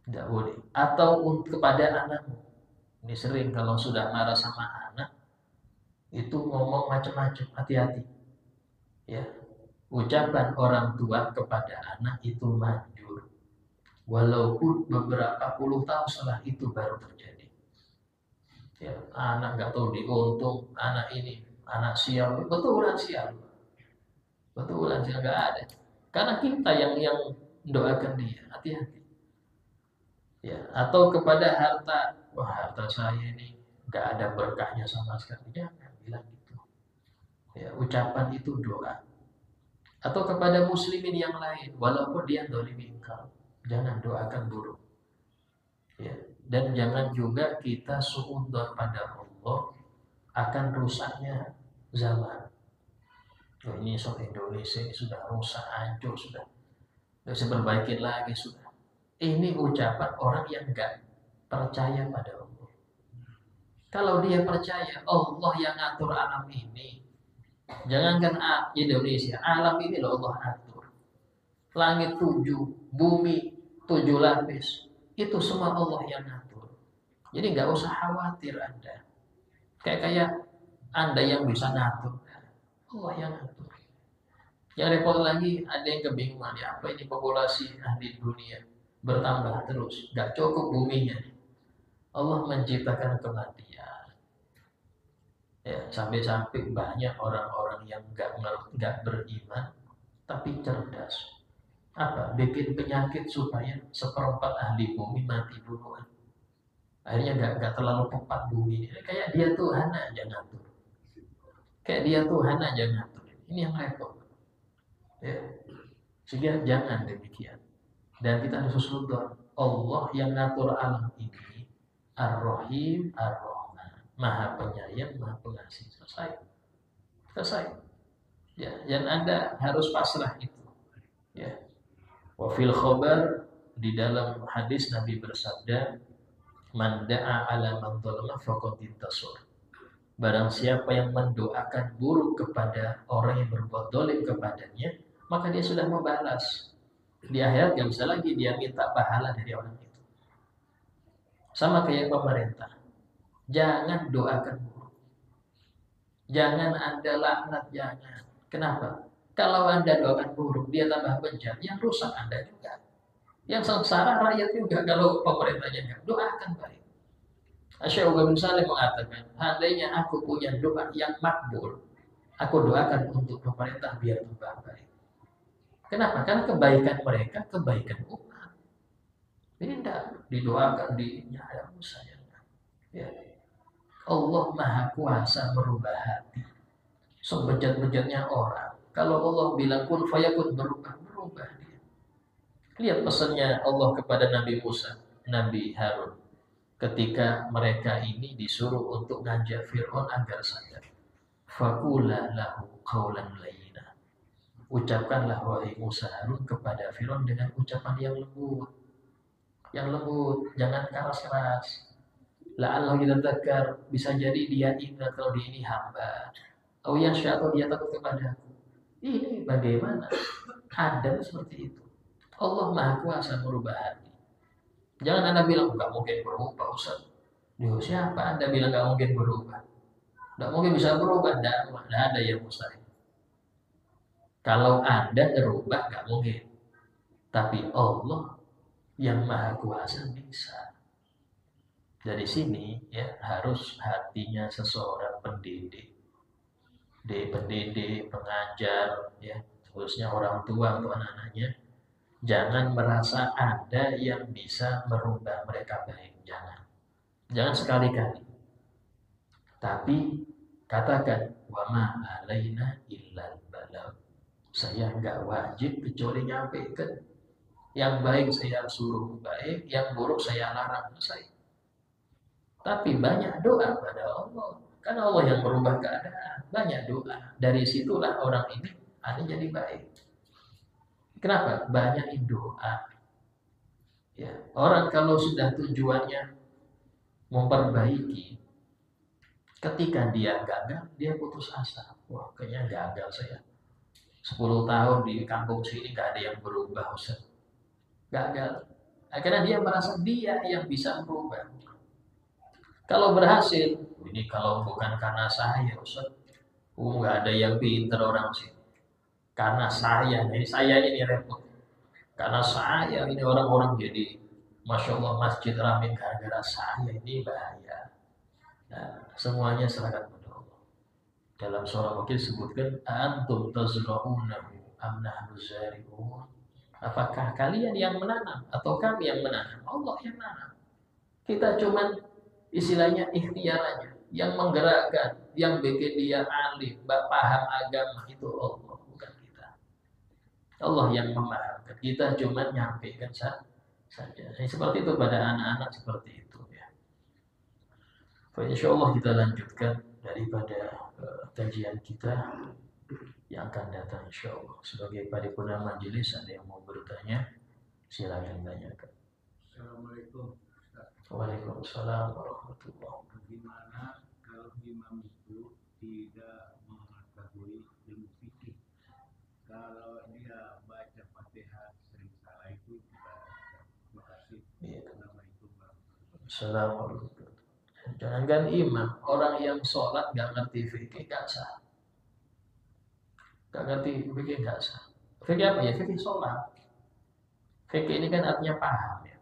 Tidak boleh. Atau kepada anakmu. Ini sering kalau sudah marah sama anak, itu ngomong macam-macam, hati-hati. Ya, ucapan orang tua kepada anak itu manjur. Walaupun beberapa puluh tahun setelah itu baru terjadi. Ya, anak nggak tahu diuntung, anak ini, anak sial, betulan sial. Betulan sial nggak ada. Karena kita yang doakan dia, hati-hati. Ya, atau kepada harta, wah harta saya ini nggak ada berkahnya sama sekali, jangan bilang gitu. Ya, ucapan itu doa. Atau kepada muslimin yang lain, walaupun dia dzalimi engkau, jangan doakan buruk. Ya, dan jangan juga kita suudzon pada Allah akan rusaknya zaman. Oh, ini Indonesia ini sudah rusak, hancur sudah, nggak bisa perbaikin lagi sudah. Ini ucapan orang yang enggak percaya pada Allah. Kalau dia percaya Allah yang ngatur alam ini, jangankan Indonesia, alam ini loh Allah atur. Langit 7, bumi 7 lapis, itu semua Allah yang ngatur. Jadi enggak usah khawatir Anda. Kayak Anda yang bisa ngatur, Allah yang ngatur. Yang repot lagi, ada yang kebingungan, ya apa ini populasi ahli dunia bertambah terus, gak cukup buminya. Allah menciptakan kematian. Ya, sampai-sampai banyak orang-orang yang gak beriman, tapi cerdas. Apa? Bikin penyakit supaya seperempat ahli bumi mati duluan. Akhirnya gak terlalu tepat bumi. Kayak dia Tuhan aja ngatur. Kayak dia Tuhan aja ngatur. Ini yang repot. Ya. Sehingga jangan demikian. Dan kita harus susudzon Allah yang ngatur alam ini Ar-Rahim, Ar-Rahman. Maha penyayang, Maha pengasih. Selesai. Selesai. Ya, dan Anda harus pasrah itu. Ya. Wa fil khabar, di dalam hadis Nabi bersabda, man da'a ala man dzalama faqad intasar. Barang siapa yang mendoakan buruk kepada orang yang berbuat dolim kepadanya, maka dia sudah membalas. Di akhirat gak bisa lagi dia minta pahala dari orang itu. Sama kayak pemerintah. Jangan doakan buruk. Jangan Anda laknat, jangan. Kenapa? Kalau Anda doakan buruk, dia tambah bejat, yang rusak Anda juga. Yang sengsara rakyat juga kalau pemerintahnya enggak. Doakan baik. Syekh Ubaid bin Salim mengatakan, andainya aku punya doa yang makbul, aku doakan untuk pemerintah biar tambah baik. Kenapa? Karena kebaikan mereka, kebaikan umat. Beda, didoakan di ya sayang. Ya. Allah Maha Kuasa merubah hati. Sebejat-bejatnya orang. Kalau Allah bilang kun fayakun, berubah dia. Lihat pesannya Allah kepada Nabi Musa, Nabi Harun. Ketika mereka ini disuruh untuk ngajak Fir'aun agar sadar. Faqula lahu qawlan layyina. Ucapkanlah wahai Musa Harun kepada Fir'aun dengan ucapan yang lembut. Yang lembut, jangan keras-keras. La'allahu yatadzakkar, bisa jadi dia ingat kalau dia ini hamba. Atau dia takut kepadaku. Ini bagaimana? Ada seperti itu. Allah Maha Kuasa merubah hati. Jangan Anda bilang nggak mungkin berubah, Ustaz. Siapa Anda bilang nggak mungkin berubah? Nggak mungkin bisa berubah, nggak ada yang mustahil. Kalau Anda berubah nggak mungkin, tapi Allah yang Maha Kuasa bisa. Dari sini ya harus hatinya seseorang pendidik, pengajar, ya khususnya orang tua atau anak-anaknya. Jangan merasa ada yang bisa merubah mereka baik. Jangan sekali-kali. Tapi katakan, wa ma alaina illal balagh. Saya enggak wajib kecuali nyampaikan. Yang baik saya suruh baik, yang buruk saya larang selesai. Tapi banyak doa pada Allah. Karena Allah yang merubah keadaan. Banyak doa. Dari situlah orang ini ada jadi baik. Kenapa? Banyak doa. Ya, orang kalau sudah tujuannya memperbaiki, ketika dia gagal, dia putus asa. Wah, kayaknya gagal saya. 10 tahun di kampung sini gak ada yang berubah, Ustaz. Gagal. Akhirnya dia merasa dia yang bisa berubah. Kalau berhasil, ini kalau bukan karena saya, Ustaz. Gak ada yang pintar orang sini. Karena saya ini repot. Karena saya ini orang-orang jadi, Masya Allah, masjid ramai gara-gara saya, ini bahaya. Nah, semuanya serahkan pada Allah. Dalam surah Wakil sebutkan, antum tazra'unahu am nahnu zari'un. Apakah kalian yang menanam atau kami yang menanam? Allah yang menanam. Kita cuman istilahnya ikhtiar aja. Yang menggerakkan, yang bikin dia alim, paham agama itu Allah, bukan kita. Allah yang memahamkan. Kita cuma nyampaikan saja. Seperti itu pada anak-anak seperti itu ya. Insya Allah kita lanjutkan daripada kajian kita yang akan datang insya Allah. Sebagai paripurna majelis, ada yang mau bertanya, silakan tanyakan. Assalamualaikum. Waalaikumsalam warahmatullahi wabarakatuh. Bagaimana kalau imam itu tidak mengetahui ilmu fikih? Kalau dia baca Fatihah sering salah itu kita nama itu Bang. Assalamualaikum. Jangankan imam, orang yang sholat gak ngerti fikih gak sah. Gak ngerti fikih gak sah. Fikih apa ya? Fikih sholat. Fikih ini kan artinya paham ya.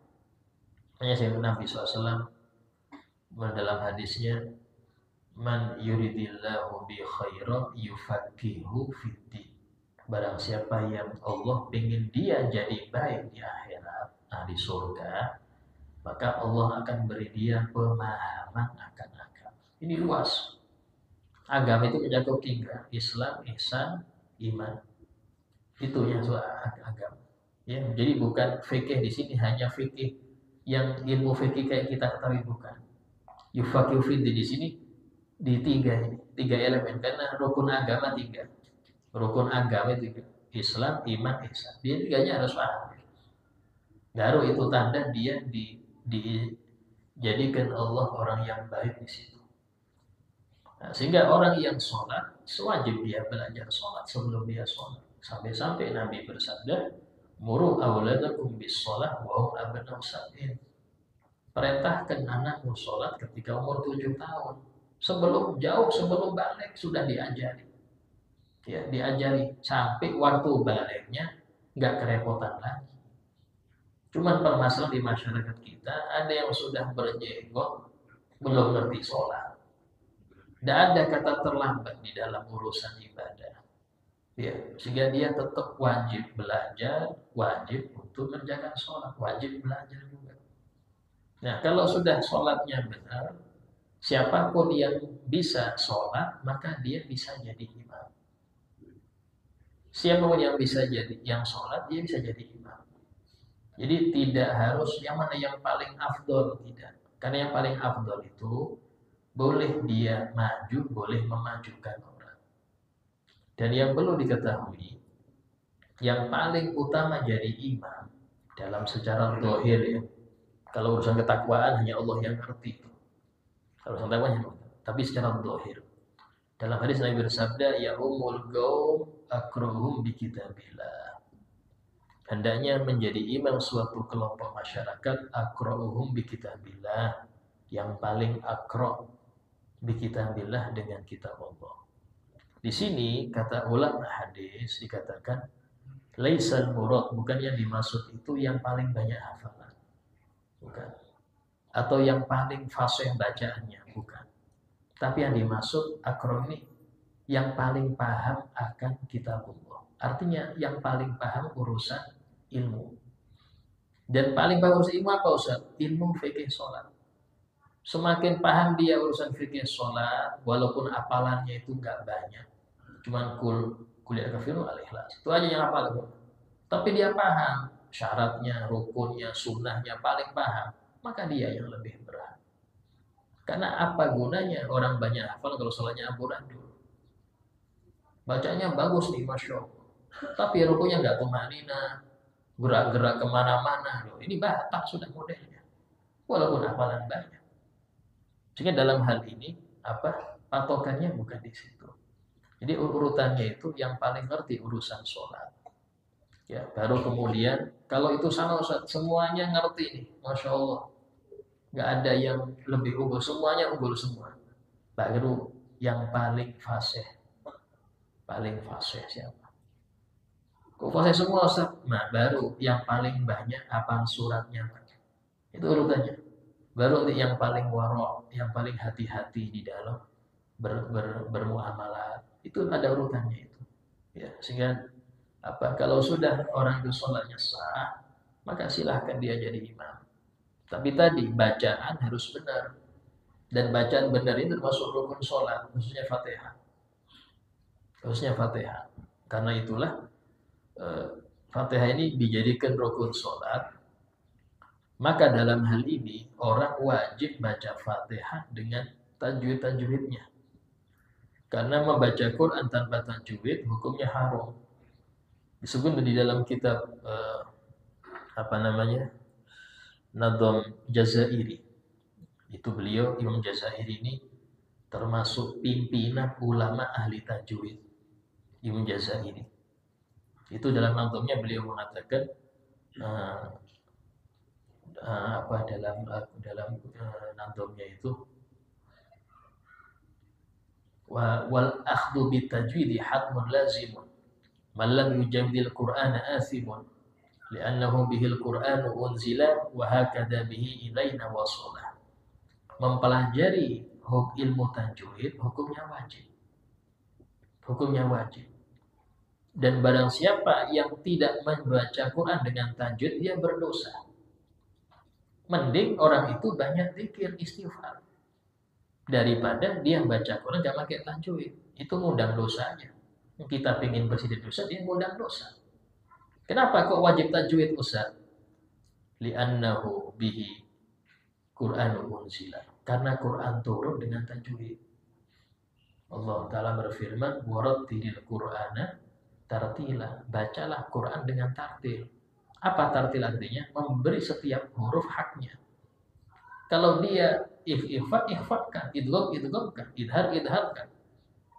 Hanya saya Nabi SAW dalam hadisnya, man yuridillahu bi khairan yufaqihu fiddin. Barang siapa yang Allah ingin dia jadi baik di akhirat, di surga, maka Allah akan beri dia pemahaman akan agama. Ini luas. Agama itu mencakup 3, Islam, ihsan, iman. Itu yang soal agama. Ya, jadi bukan fikih di sini hanya fikih yang ilmu fikih kayak kita ketahui, bukan. Yufaqihu fiddin di sini di tiga elemen, karena rukun agama tiga. Rukun agama tiga: Islam, iman, ihsan. Dia tiganya harus paham. Baru itu tanda dia dijadikan Allah orang yang baik di situ. Nah, sehingga orang yang sholat, sewajib dia belajar sholat sebelum dia sholat. Sampai-sampai Nabi bersabda, muru awladakum bis sholat wa hum abna'u sab'in. Perintahkan anakmu sholat ketika umur 7 tahun. Jauh sebelum balik sudah diajari. Ya, diajari sampai waktu baliknya nggak kerepotan lagi. Cuman permasalahan di masyarakat kita, ada yang sudah berjenggot belum ngerti sholat. Tidak ada kata terlambat di dalam urusan ibadah. Ya, sehingga dia tetap wajib belajar, wajib untuk mengerjakan sholat, wajib belajar juga. Nah, kalau sudah sholatnya benar, siapapun yang bisa sholat, maka dia bisa jadi imam. Siapapun yang bisa jadi yang sholat, dia bisa jadi imam. Jadi tidak harus yang mana yang paling afdol, tidak. Karena yang paling afdol itu boleh dia maju, boleh memajukan orang. Dan yang perlu diketahui, yang paling utama jadi imam dalam secara zahir, ya. Kalau urusan ketakwaan hanya Allah yang ngerti itu. Kalau urusan takwaan hanya Allah. Tapi secara zahir, dalam hadis Nabi bersabda, ya umul qaum akrohum bi kitabillah. Hendaknya menjadi imam suatu kelompok masyarakat akrohum bi kitabillah, yang paling akro bi kitabillah, dengan kitab Allah. Di sini kata ulama hadis dikatakan laisal murad, bukan yang dimaksud itu yang paling banyak hafalan, bukan, atau yang paling fasih bacaannya, bukan. Tapi yang dimaksud akro ini yang paling paham akan kitab Allah. Artinya yang paling paham urusan ilmu. Dan paling paham urusan ilmu apa, Ustaz? Ilmu fikih sholat. Semakin paham dia urusan fikih sholat, walaupun hafalannya itu nggak banyak, cuman kuliah kafirun al-ikhlas, itu aja yang hafal. Tapi dia paham syaratnya, rukunnya, sunnahnya, paling paham, maka dia yang lebih berat. Karena apa gunanya orang banyak hafal kalau sholatnya amburadul? Bacanya bagus nih, Masya Allah, tapi rukunya nggak tumanina, gerak-gerak kemana-mana. Ini Batak sudah modelnya, walaupun hafalan banyak. Sehingga dalam hal ini, patokannya bukan di situ. Jadi urutannya itu yang paling ngerti urusan sholat. Ya, baru kemudian kalau itu sama Ustaz, semuanya ngerti nih, Masya Allah, nggak ada yang lebih unggul, semuanya unggul semua. Baru yang paling fasih siapa? Kok fasih semua Ustaz? Nah, baru yang paling banyak hafal suratnya. Itu urutannya. Baru untuk yang paling warok, yang paling hati-hati di dalam bermuamalah, itu ada urutannya itu. Ya, sehingga kalau sudah orang itu sholatnya sah, maka silahkan dia jadi imam. Tapi tadi bacaan harus benar, dan bacaan benar itu termasuk rukun sholat, khususnya Fatihah. Karena itulah Fatihah ini dijadikan rukun sholat. Maka dalam hal ini orang wajib baca Fatihah dengan tajwid-tajwidnya. Karena membaca Quran tanpa tajwid hukumnya haram. Disebut di dalam kitab Nadham Jazairi. Itu beliau, Imam Jazairi ini termasuk pimpinan ulama ahli tajwid. Imam Jazairi. Itu dalam nadhamnya beliau mengatakan dalam nadhamnya itu, wal akhdhu bit tajwidi hatmun lazimun man lam yujawwidil qur'ana athimun li'annahu bihil qur'anu unzila wa hakadha bihi ilaina wasala. Mempelajari ilmu tajwid hukumnya wajib. Dan barang siapa yang tidak membaca Quran dengan tajwid, dia berdosa. Mending orang itu banyak zikir istighfar daripada dia baca Quran gak pakai tajwid. Itu ngundang dosanya. Kita pengen bersih dari dosa, dia ngundang dosa. Kenapa kok wajib tajwid, Ustaz? li'annahu bihi Qur'anul unzila. Karena Quran turun dengan tajwid. Allah Ta'ala berfirman, warattilil Qur'ana tartila. Bacalah Quran dengan tartil. Apa tartil artinya? Memberi setiap huruf haknya. Kalau dia ikhfakan, idgham, idharkan.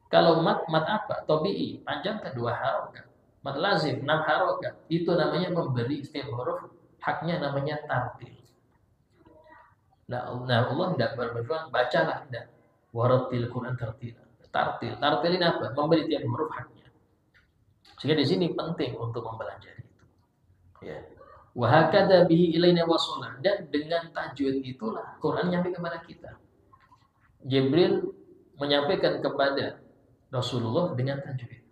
Kalau mat apa? Tabi'i, panjangkan 2 harokat. Mat lazim 6 harokat. Itu namanya memberi setiap huruf haknya, namanya tartil. Nah Allah tidak berfirman bacalah, tidak. Warattil Quran tartila. Tartil ini apa? Memberi tiap huruf haknya. Sehingga di sini penting untuk mempelajari itu. Ya. Wa hakadha bihi ilaina wasala, dan dengan tajwid itulah Quran nyampe kepada kita. Jibril menyampaikan kepada Rasulullah dengan tajwid.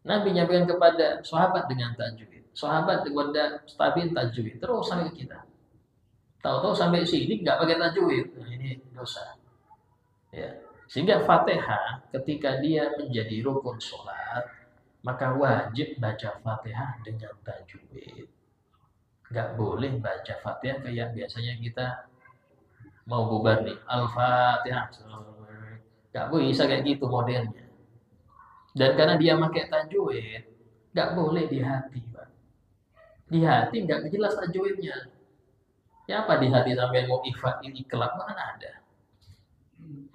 Nabi menyampaikan kepada sahabat dengan tajwid. Sahabat kepada tabi'in tajwid. Terus sampai ke kita. Tahu-tahu sampai sini nggak pakai tajwid. Nah, ini dosa. Ya. Sehingga Fatihah ketika dia menjadi rukun sholat, maka wajib baca Fatihah dengan tajwid. Nggak boleh baca Fatihah kayak biasanya kita mau bubar nih, Al-Fatihah. Nggak bisa kayak gitu modelnya. Dan karena dia pakai tajwid, nggak boleh di hati, Pak. Di hati nggak jelas tajwidnya. Ya apa di hati sampai mau ikhlak mana ada.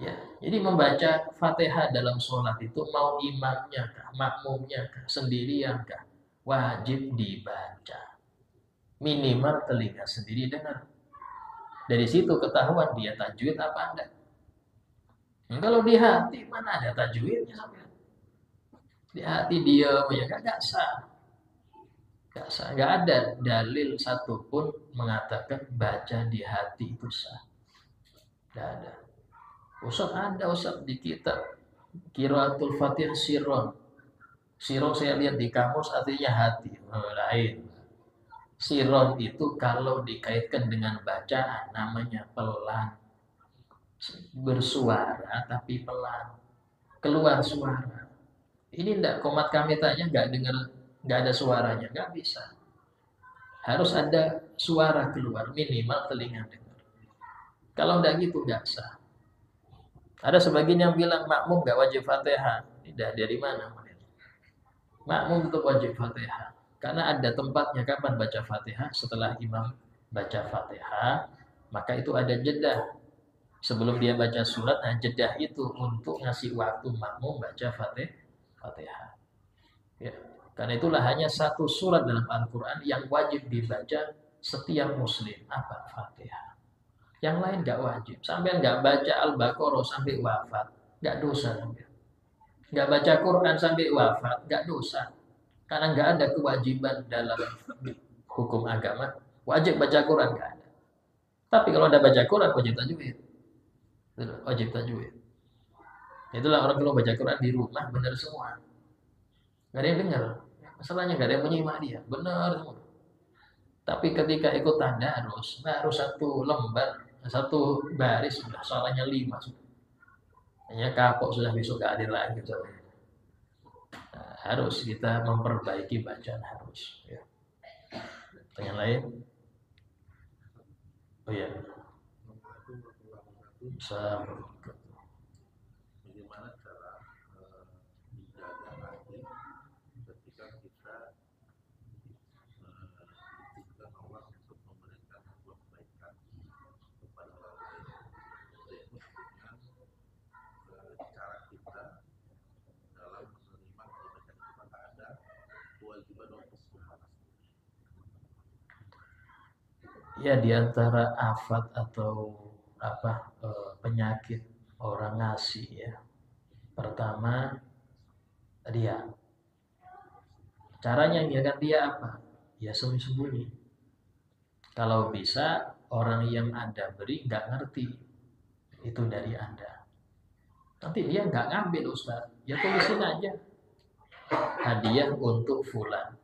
Ya, jadi membaca Fatihah dalam sholat itu mau imamnya kah, makmumnya kah, sendirian kah, wajib dibaca. Minimal telinga sendiri dengar. Dari situ ketahuan dia tajwid apa enggak. Kalau di hati mana ada tajwidnya sampai. Di hati dia ya enggak sah. Enggak sah. Enggak ada dalil satupun mengatakan baca di hati itu sah. Enggak ada. Ustaz di kitab Qiraatul Fatihah sirron. Sirron saya lihat di kamus artinya hati. Lain. Sirron itu kalau dikaitkan dengan bacaan namanya pelan. Bersuara tapi pelan. Keluar suara. Ini enggak, komat kami tanya enggak dengar, enggak ada suaranya, enggak bisa. Harus ada suara keluar, minimal telinga dengar. Kalau enggak gitu enggak sah. Ada sebagian yang bilang makmum enggak wajib Fatihah. Tidak, dari mana? Makmum tetap wajib Fatihah. Karena ada tempatnya kapan baca Fatihah. Setelah imam baca Fatihah, maka itu ada jeda. Sebelum dia baca surat, nah jeda itu untuk ngasih waktu makmum baca Fatihah. Ya. Karena itulah hanya satu surat dalam Al-Quran yang wajib dibaca setiap muslim. Apa? Fatihah. Yang lain nggak wajib. Sampai nggak baca Al-Baqarah sampai wafat, nggak dosa. Nggak baca Quran sampai wafat, nggak dosa. Karena nggak ada kewajiban dalam hukum agama wajib baca Quran, nggak ada. Tapi kalau ada baca Quran wajib tajwid. Wajib tajwid. Itulah orang kalau baca Quran di rumah benar semua. Nggak ada yang dengar. Masalahnya nggak ada yang menyimak dia. Benar semua. Tapi ketika ikut tadarus, harus satu lembar, satu baris sudah soalnya 5 sudah. Hanya kapok sudah besok nggak hadir lagi. Nah, harus kita memperbaiki bacaan harus. Ya. Pertanyaan lain? Oh ya. Bagaimana cara menjaga hati ketika kita diizinkan Allah untuk memberikan sebuah kebaikan kepada orang lain, yaitu dengan cara kita dalam menerima kebaikan itu maka ada kewajiban untuk subhanallah. Ya, diantara afat atau penyakit orang ngasih ya. Pertama, dia. Caranya menjaga dia apa? Ya sembunyi-sembunyi. Kalau bisa orang yang Anda beri nggak ngerti itu dari Anda. Nanti dia nggak ngambil Ustaz. Ya tulisin aja. Hadiah untuk fulan.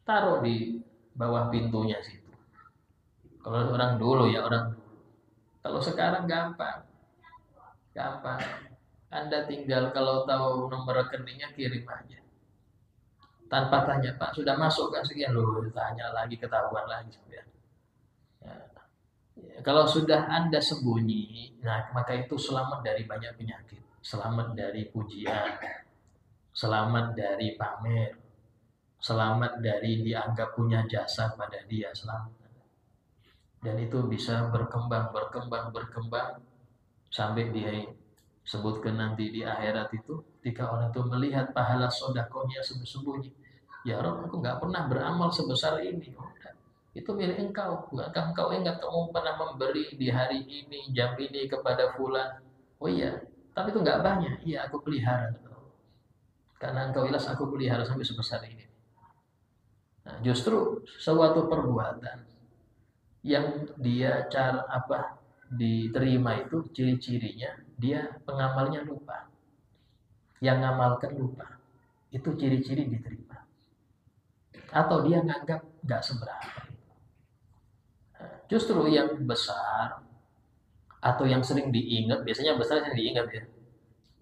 Taruh di bawah pintunya situ. Kalau orang dulu ya orang dulu. Kalau sekarang gampang. Anda tinggal kalau tahu nomor rekeningnya kirim aja. Tanpa tanya, Pak, sudah masuk kan sekian loh, tanya lagi ketahuan lagi sebenarnya. Kalau sudah Anda sembunyi, nah maka itu selamat dari banyak penyakit, selamat dari pujian, selamat dari pamer, selamat dari dianggap punya jasa pada dia, selamat. Dan itu bisa berkembang, berkembang, berkembang sampai dia sebutkan nanti di akhirat itu, ketika orang itu melihat pahala sodakohnya sembunyi, ya Rob, aku nggak pernah beramal sebesar ini. Itu milik engkau. Bukankah engkau ingat kamu pernah memberi di hari ini, jam ini kepada fulan? Oh iya, tapi itu nggak banyak. Iya, aku pelihara. Karena engkau ilas aku pelihara sampai sebesar ini. Nah, justru suatu perbuatan yang dia cara apa diterima itu ciri-cirinya dia pengamalnya lupa. Yang ngamalkan lupa. Itu ciri-ciri diterima. Atau dia nganggap nggak seberapa. Justru yang besar atau yang sering diingat, biasanya besar yang diingat ya.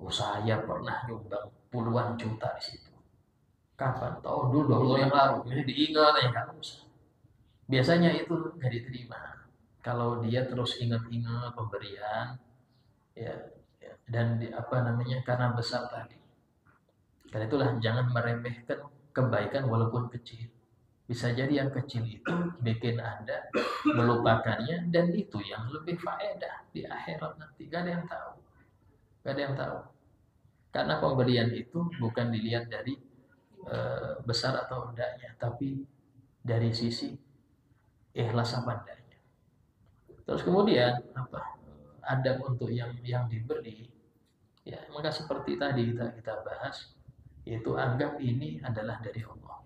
Oh, saya pernah nyumbang puluhan juta di situ. Kapan? Tahun dulu, 20 yang lalu. Ini diingat ya kan. Biasanya itu nggak diterima. Kalau dia terus ingat-ingat pemberian, ya, ya, dan apa namanya karena besar tadi. Karena itulah jangan meremehkan kebaikan walaupun kecil. Bisa jadi yang kecil itu bikin Anda melupakannya dan itu yang lebih faedah di akhirat nanti. Gak ada yang tahu. Gak ada yang tahu. Karena pemberian itu bukan dilihat dari besar atau enggaknya, tapi dari sisi ikhlas apa enggaknya. Terus kemudian apa? Adab untuk yang diberi, ya maka seperti tadi kita bahas, yaitu anggap ini adalah dari Allah,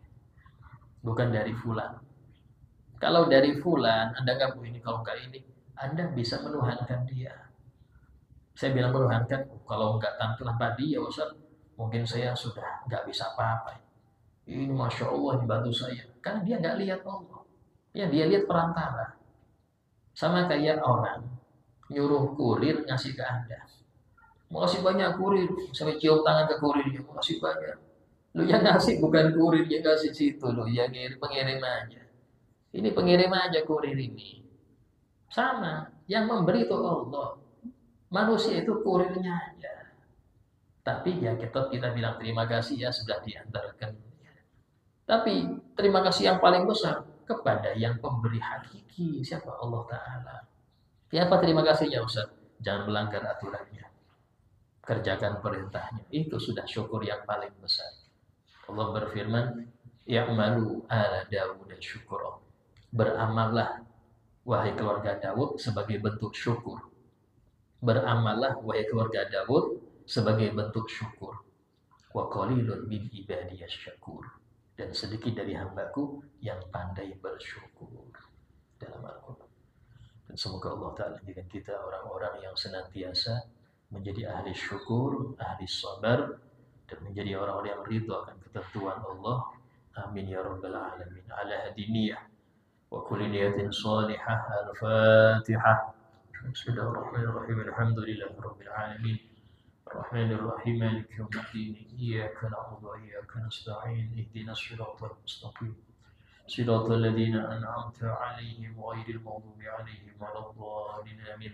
bukan dari fulan. Kalau dari fulan, Anda nggak ini, kalau nggak ini, Anda bisa menuhankan dia. Saya bilang menuhankan, kalau nggak tanpa dia, Ustaz, mungkin saya sudah nggak bisa apa-apa. Ini Masya Allah dibantu saya. Karena dia nggak lihat Allah. Ya, dia lihat perantara. Sama kayak orang nyuruh kurir ngasih ke Anda. Makasih banyak kurir. Sampai cium tangan ke kurirnya. Makasih banyak. Lu yang ngasih bukan kurir, yang ngasih situ. Lu yang pengirim aja. Ini pengirim aja kurir ini. Sama. Yang memberi itu Allah. Manusia itu kurirnya aja. Tapi ya kita bilang terima kasih ya sudah diantarkan. Tapi terima kasih yang paling besar kepada yang pemberi hakiki, siapa Allah Ta'ala. Siapa terima kasihnya Ustaz? Jangan melanggar aturannya. Kerjakan perintahnya. Itu sudah syukur yang paling besar. Allah berfirman, "Ya'malu ala Dawud syukur." Beramallah wahai keluarga Daud sebagai bentuk syukur. Beramallah wahai keluarga Daud sebagai bentuk syukur. Wa qalilun min ibadiyas syakur. Dan sedikit dari hambaku yang pandai bersyukur dalam Al-Quran. Dan semoga Allah Ta'ala jadikan kita orang-orang yang senantiasa menjadi ahli syukur, ahli sabar, dan menjadi orang-orang yang ridho akan ketentuan Allah. Amin ya rabbal alamin. Ala hadiniyah wa kulli niyatin salihah. Al-Fatihah. Bismillahirrahmanirrahim. Alhamdulillahi rabbil alamin. الرحمن الرحيم مالك يوم الدين إياك نعبد وإياك نستعين اهدنا الصراط المستقيم صراط الذين أنعمت عليهم غير المغضوب عليهم ولا الضالين آمين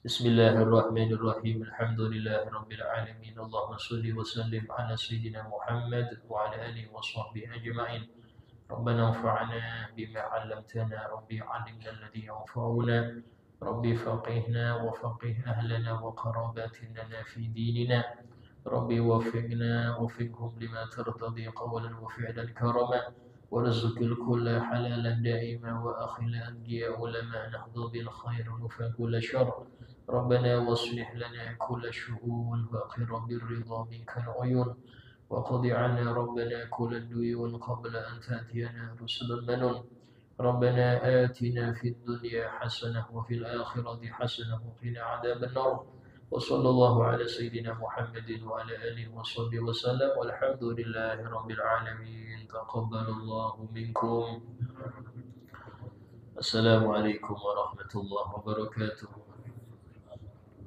بسم الله الرحمن الرحيم الحمد لله رب العالمين اللهم صل وسلم على سيدنا محمد وعلى آله وصحبه أجمعين ربنا انفعنا بما علمتنا ربي علمنا الذي ينفعنا ربي فقهنا وفقه أهلنا وقراباتنا في ديننا ربي وفقنا وفقهم لما ترتضي قولا وفعلا كرما ورزق الكل حلالا دائما وأخلا أنجياء لما نحظى بالخير وفق كل شر ربنا واصلح لنا كل شؤون وأقر بالرضا منك العيون وقضي عنا ربنا كل الديون قبل أن تأتينا رسل المنون ربنا آتنا في الدنيا حسنة وفي الآخرة حسنة وقنا عذاب النار وصلى الله على سيدنا محمد وعلى آله وصحبه وسلم والحمد لله رب العالمين تقبل الله منكم السلام عليكم ورحمة الله وبركاته